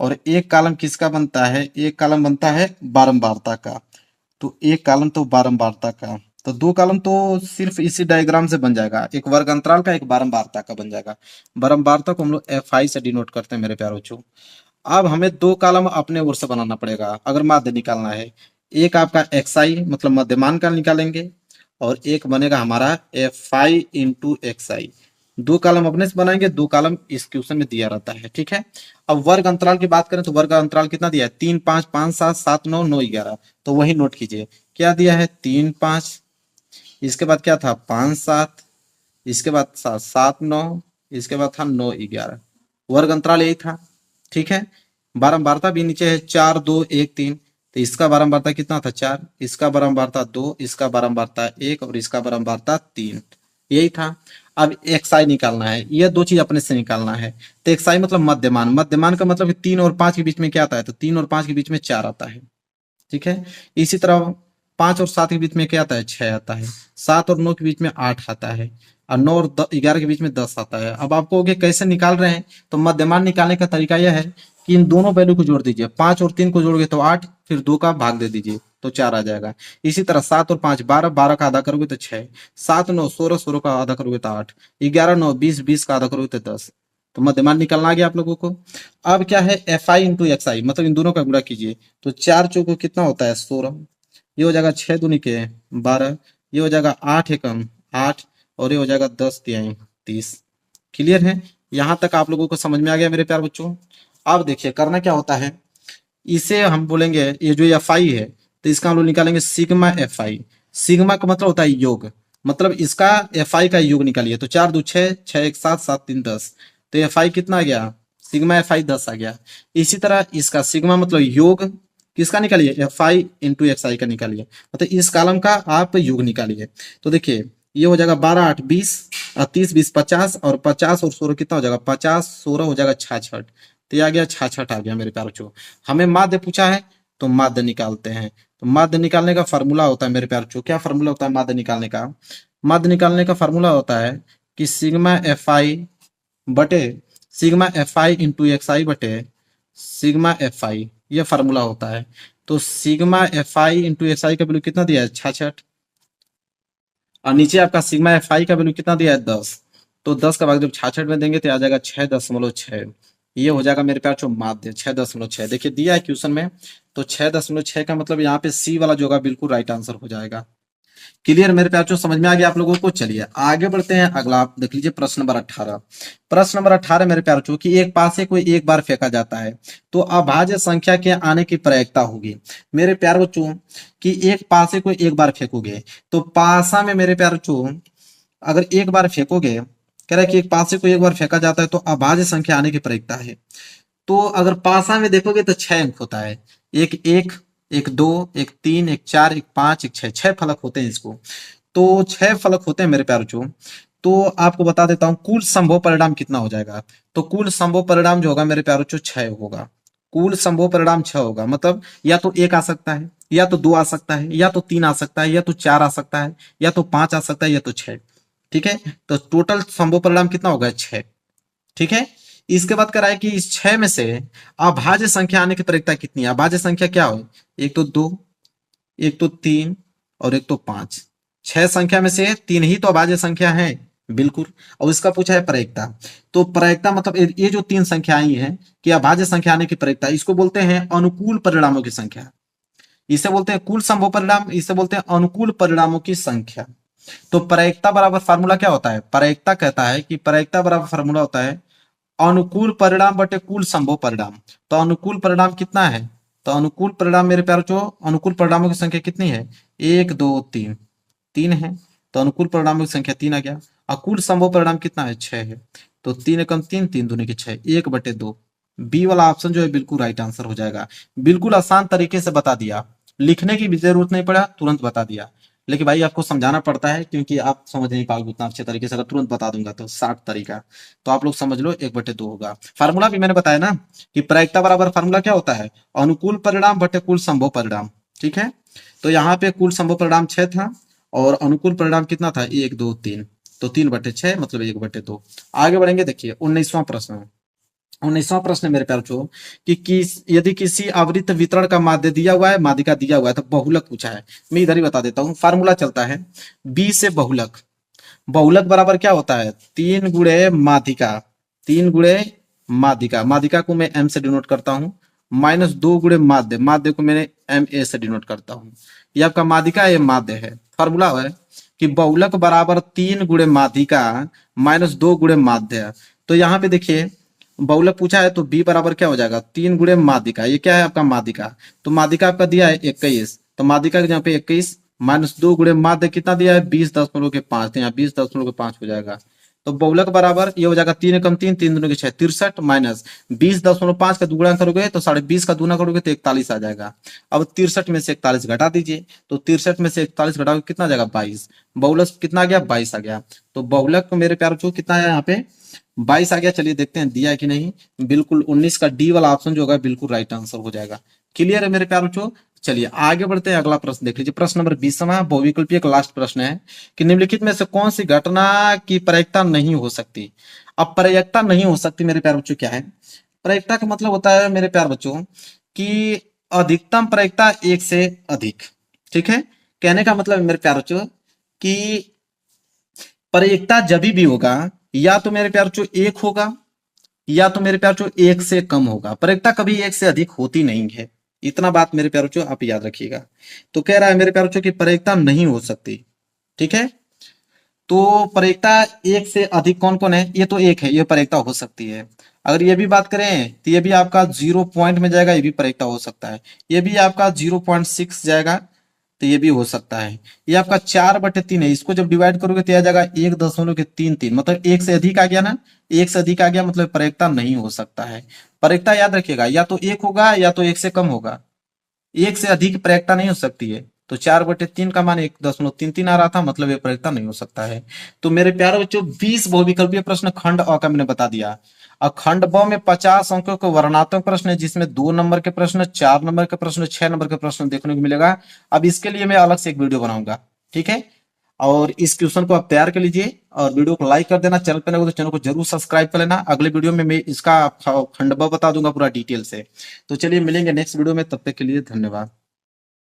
Speaker 1: और एक कॉलम किसका बनता है, एक कॉलम बनता है बारंबारता का। तो एक कॉलम तो बारंबारता का, तो दो कॉलम तो सिर्फ इसी डायग्राम से बन जाएगा, एक वर्ग अंतराल का एक बारंबारता का बन जाएगा। बारंबारता को हम लोग एफ आई से डिनोट करते हैं मेरे प्यारे बच्चों। अब हमें दो कॉलम अपने ओर से बनाना पड़ेगा अगर माध्य निकालना है। एक आपका एक्स आई मतलब मध्यमान का निकालेंगे, और एक बनेगा हमारा एफ आई इंटू एक्स आई। दो कॉलम अपने से बनाएंगे, दो कॉलम इस क्वेश्चन में दिया रहता है, ठीक है। अब वर्ग अंतराल की बात करें तो वर्ग अंतराल कितना दिया है, 3 5 5 7 7 9 9 11। तो वही नोट कीजिए, क्या दिया है 3 5, इसके बाद क्या था 5 7, इसके बाद 7 7 9, इसके बाद था 9 11। वर्ग अंतराल यही था, ठीक है। बारंबारता भी नीचे है 4 2 1 3, तो इसका बारंबारता कितना था 4, इसका बारंबारता 2, इसका बारंबारता 1 और इसका बारंबारता 3, यही था। अब एक्स आई निकालना है, ये दो चीज अपने से निकालना है। तो एक्स आई मतलब मध्यमान, मध्यमान का मतलब 3 और 5 के बीच में क्या आता है, तो 3 और 5 के बीच में 4 आता है, ठीक है। इसी तरह 5 और 7 के बीच में क्या आता है, 6 आता है। 7 और 9 के बीच में 8 आता है, और 9 और 11 के बीच में 10 आता है। अब आपको कैसे निकाल रहे हैं, तो मध्यमान निकालने का तरीका यह है कि इन दोनों वैल्यू को जोड़ दीजिए, 5 और 3 को जोड़ोगे तो 8, फिर 2 का भाग दे दीजिए तो 4 आ जाएगा। इसी तरह 7 और 5 12, 12 का आधा करोगे तो 6, 7 9 16, 16 का आधा करोगे तो 8, 11 9 20, 20 का आधा करोगे तो 10। तो मध्यमान निकलना आ गया आप लोगों को। अब क्या है एफ आई इंटू एक्स आई, मतलब इन दोनों का गुणा कीजिए, तो 4 चौको कितना होता है 16, ये हो जाएगा 6 दूनी के 12, ये हो जाएगा 8 एकम 8, और ये हो जाएगा 10 तिहाई 30। क्लियर है, यहां तक आप लोगों को समझ में आ गया मेरे प्यार बच्चों। अब देखिए करना क्या होता है, इसे हम बोलेंगे ये जो एफ आई है, तो इसका हम लोग निकालेंगे सिग्मा एफ आई। सिग्मा का मतलब होता है योग, मतलब इसका एफ आई का योग निकालिए, तो 4 2 6, 6 1 7, 7 3 10, तो एफ आई कितना आ गया, सिग्मा एफ आई 10 आ गया। इसी तरह इसका सिग्मा मतलब योग किसका निकालिए, F I into X I का निकालिए, मतलब इस कॉलम का आप योग निकालिए। तो देखिए ये हो जाएगा 12 8 20, 30 20 50, और 50 और 16 कितना हो जाएगा, 50 16 हो जाएगा 66। तो ये आ गया 66 आ गया मेरे प्यारे बच्चों। हमें माध्य पूछा है तो माध्य निकालते हैं। तो माध्य निकालने का फार्मूला होता है मेरे प्यारे बच्चों, क्या फार्मूला होता है माध्य निकालने का, माध्य निकालने का फार्मूला होता है कि सिग्मा एफ आई बटे sigma F I into X I बटे सिग्मा एफ आई, ये फार्मूला होता है। तो sigma F I into X I का वैल्यू कितना दिया है 66, और नीचे आपका सिग्मा एफ आई का वैल्यू कितना दिया है 10। तो 10 का भाग जब 66 में देंगे तो आ जाएगा 6.6, ये हो जाएगा मेरे प्यार जो माध्य 6.6। देखिए दिया है क्वेश्चन में, तो 6.6 का मतलब यहाँ पे सी वाला जो होगा बिल्कुल राइट आंसर हो जाएगा। क्लियर मेरे प्यार, समझ में आ गया आप लोगों को। चलिए आगे बढ़ते हैं, अगला आप देख लीजिए प्रश्न नंबर 18। प्रश्न नंबर 18 मेरे प्यार कि एक पासे को एक बार फेंका जाता है तो अभाज्य संख्या के आने की प्रायिकता होगी। मेरे प्यार बच्चों कि एक पासे को एक बार फेंकोगे तो पासा में मेरे प्यार बच्चों अगर एक बार फेंकोगे, कह रहा है कि एक पासे को एक बार फेंका जाता है तो अभाज्य संख्या आने की प्रायिकता है। तो अगर पासा में देखोगे तो 6 अंक होता है, एक एक, एक 2, एक 3, एक 4, एक 5, एक 6, 6 फलक होते हैं इसको। तो 6 फलक होते हैं मेरे प्यारे बच्चों। तो आपको बता देता हूं कुल संभव परिणाम कितना हो जाएगा। तो कुल संभव परिणाम जो होगा मेरे प्यारे बच्चों 6 होगा। कुल संभव परिणाम 6 होगा, मतलब या तो 1 आ सकता है, या तो 2 आ सकता है, या तो 3 आ सकता है, या तो 4 आ सकता है, या तो 5 आ सकता है, या तो 6। ठीक है, तो टोटल संभव परिणाम कितना होगा 6। ठीक है, इसके बाद कह रहा है कि इस 6 में से अभाज्य संख्या आने की प्रायिकता कितनी है। अभाज्य संख्या क्या हो, एक तो 2, एक तो 3 और एक तो 5। 6 संख्या में से 3 ही तो अभाज्य संख्या है, बिल्कुल। और इसका पूछा है प्रायिकता, तो प्रायिकता मतलब ये जो 3 संख्या आई है कि अभाज्य संख्या आने की प्रायिकता, इसको बोलते हैं अनुकूल परिणामों की संख्या। इसे बोलते हैं कुल संभव परिणाम, इसे बोलते हैं अनुकूल परिणामों की संख्या। तो प्रायिकता बराबर फार्मूला क्या होता है, प्रायिकता कहता है कि प्रायिकता बराबर फार्मूला होता है अनुकूल परिणाम बटे कुल संभव परिणाम। तो अनुकूल परिणाम कितना है, तो अनुकूल परिणाम मेरे प्यारे जो अनुकूल परिणामों की संख्या कितनी है, 1 2 3, 3 है। तो अनुकूल परिणामों की संख्या 3 आ गया। और कुल संभव परिणाम कितना है 6 है। तो 3 एकम 3, 3 दूनी के 6, 1/2। बी वाला ऑप्शन जो है बिल्कुल राइट आंसर हो जाएगा। बिल्कुल आसान तरीके से बता दिया, लिखने की भी जरूरत नहीं पड़ा, तुरंत बता दिया। लेकिन भाई आपको समझाना पड़ता है क्योंकि आप समझ नहीं पाओगे उतना अच्छे तरीके से। अगर तुरंत बता दूंगा तो 60 तरीका, तो आप लोग समझ लो 1/2 होगा। फार्मूला भी मैंने बताया ना कि प्रायिकता बराबर फार्मूला क्या होता है, अनुकूल परिणाम बटे कुल संभव परिणाम। ठीक है, तो यहाँ पे कुल संभव परिणाम 6 था और अनुकूल परिणाम कितना था, 1 2 3, तो 3/6 मतलब 1/2। आगे बढ़ेंगे, देखिए 19वां प्रश्न। 19वां प्रश्न मेरे प्यार बच्चों कि यदि किसी आवृत्त वितरण का माध्य दिया हुआ है, माध्यिका दिया हुआ है, तो बहुलक पूछा है। मैं इधर ही बता देता हूँ, फार्मूला चलता है बी से बहुलक। बहुलक बराबर क्या होता है, 3 गुणे माध्यिका, 3 गुणे माध्यिका, माध्यिका को मैं एम से डिनोट करता हूँ, माइनस 2 गुणे माध्य, माध्य को मैंने एम ए से डिनोट करता हूँ। ये आपका माध्यिका, ये माध्य है। फार्मूला है कि बहुलक बराबर 3 गुणे माध्यिका माइनस 2 गुणे माध्य। तो यहाँ पे देखिए बहुलक पूछा है तो बी बराबर क्या हो जाएगा, 3 गुणे माध्यिका, ये क्या है आपका माध्यिका, तो माध्यिका आपका दिया है 21, तो माध्यिका के जहाँ पे 21 माइनस 2 गुणे माध्य कितना दिया है 20.5, तो यहाँ 20.5 हो जाएगा। तो बहुलक बराबर ये हो जाएगा 3 एकम 3, 3 दूनी के 6, 63 माइनस 20.5 का दुगुना करोगे तो 20.5 का दूना करोगे तो 41 आ जाएगा। अब 63 में से 41 घटा दीजिए, तो 63 में से 41 घटाओगे कितना आ जाएगा 22। बहुलक कितना आ गया 22 आ गया। तो बहुलक मेरे प्यार बच्चों कितना है यहाँ पे 22 आ गया। चलिए देखते हैं दिया है कि नहीं, बिल्कुल 19 का डी वाला ऑप्शन जो होगा बिल्कुल राइट आंसर हो जाएगा। क्लियर है मेरे प्यार बच्चों। चलिए आगे बढ़ते हैं, अगला प्रश्न देख लीजिए। प्रश्न नंबर 20वां बहुविकल्पीय का लास्ट प्रश्न है कि निम्नलिखित में से कौन सी घटना की प्रायिकता नहीं हो सकती। अब प्रायिकता नहीं हो सकती मेरे प्यार बच्चों क्या है, प्रायिकता का मतलब होता है मेरे प्यार बच्चों कि अधिकतम प्रायिकता 1 से अधिक। ठीक है, कहने का मतलब है मेरे प्यार बच्चों कि प्रायिकता जब भी होगा या तो मेरे प्यार बच्चों 1 होगा या तो मेरे प्यार बच्चों 1 से कम होगा, प्रायिकता कभी 1 से अधिक होती नहीं है। इतना बात मेरे प्यार बच्चों आप याद रखिएगा। तो कह रहा है मेरे प्यार बच्चों की प्रायिकता नहीं हो सकती। ठीक है, तो प्रायिकता 1 से अधिक कौन कौन है, ये तो 1 है, ये प्रायिकता हो सकती है। अगर ये भी बात करें तो ये भी आपका 0 पॉइंट में जाएगा, ये भी प्रायिकता हो सकता है। ये भी आपका 0.6 जाएगा तो ये भी हो सकता है। ये आपका 4/3 है, इसको जब डिवाइड करोगे तो आ जाएगा 1.33, मतलब 1 से अधिक आ गया ना, 1 से अधिक आ गया मतलब प्रायिकता नहीं हो सकता है। प्रायिकता याद रखिएगा या तो 1 होगा या तो 1 से कम होगा, 1 से अधिक प्रायिकता नहीं हो सकती है। तो 4/3 का मान 1.33 आ रहा था, मतलब ये प्रायिकता नहीं हो सकता है। तो मेरे प्यारे बच्चों 20 बहुविकल्पीय प्रश्न खंड अ का मैंने बता दिया। और खंड ब में 50 अंकों के वर्णनात्मक प्रश्न है, जिसमें 2 नंबर के प्रश्न, 4 नंबर के प्रश्न, 6 नंबर के प्रश्न देखने को मिलेगा। अब इसके लिए मैं अलग से एक वीडियो बनाऊंगा। ठीक है, और इस क्वेश्चन को आप तैयार कर लीजिए और वीडियो को लाइक कर देना। चैनल पर नए हो तो चैनल को जरूर सब्सक्राइब कर लेना। अगले वीडियो में मैं इसका खंड ब बता दूंगा पूरा डिटेल से। तो चलिए मिलेंगे नेक्स्ट वीडियो में, तब तक के लिए धन्यवाद।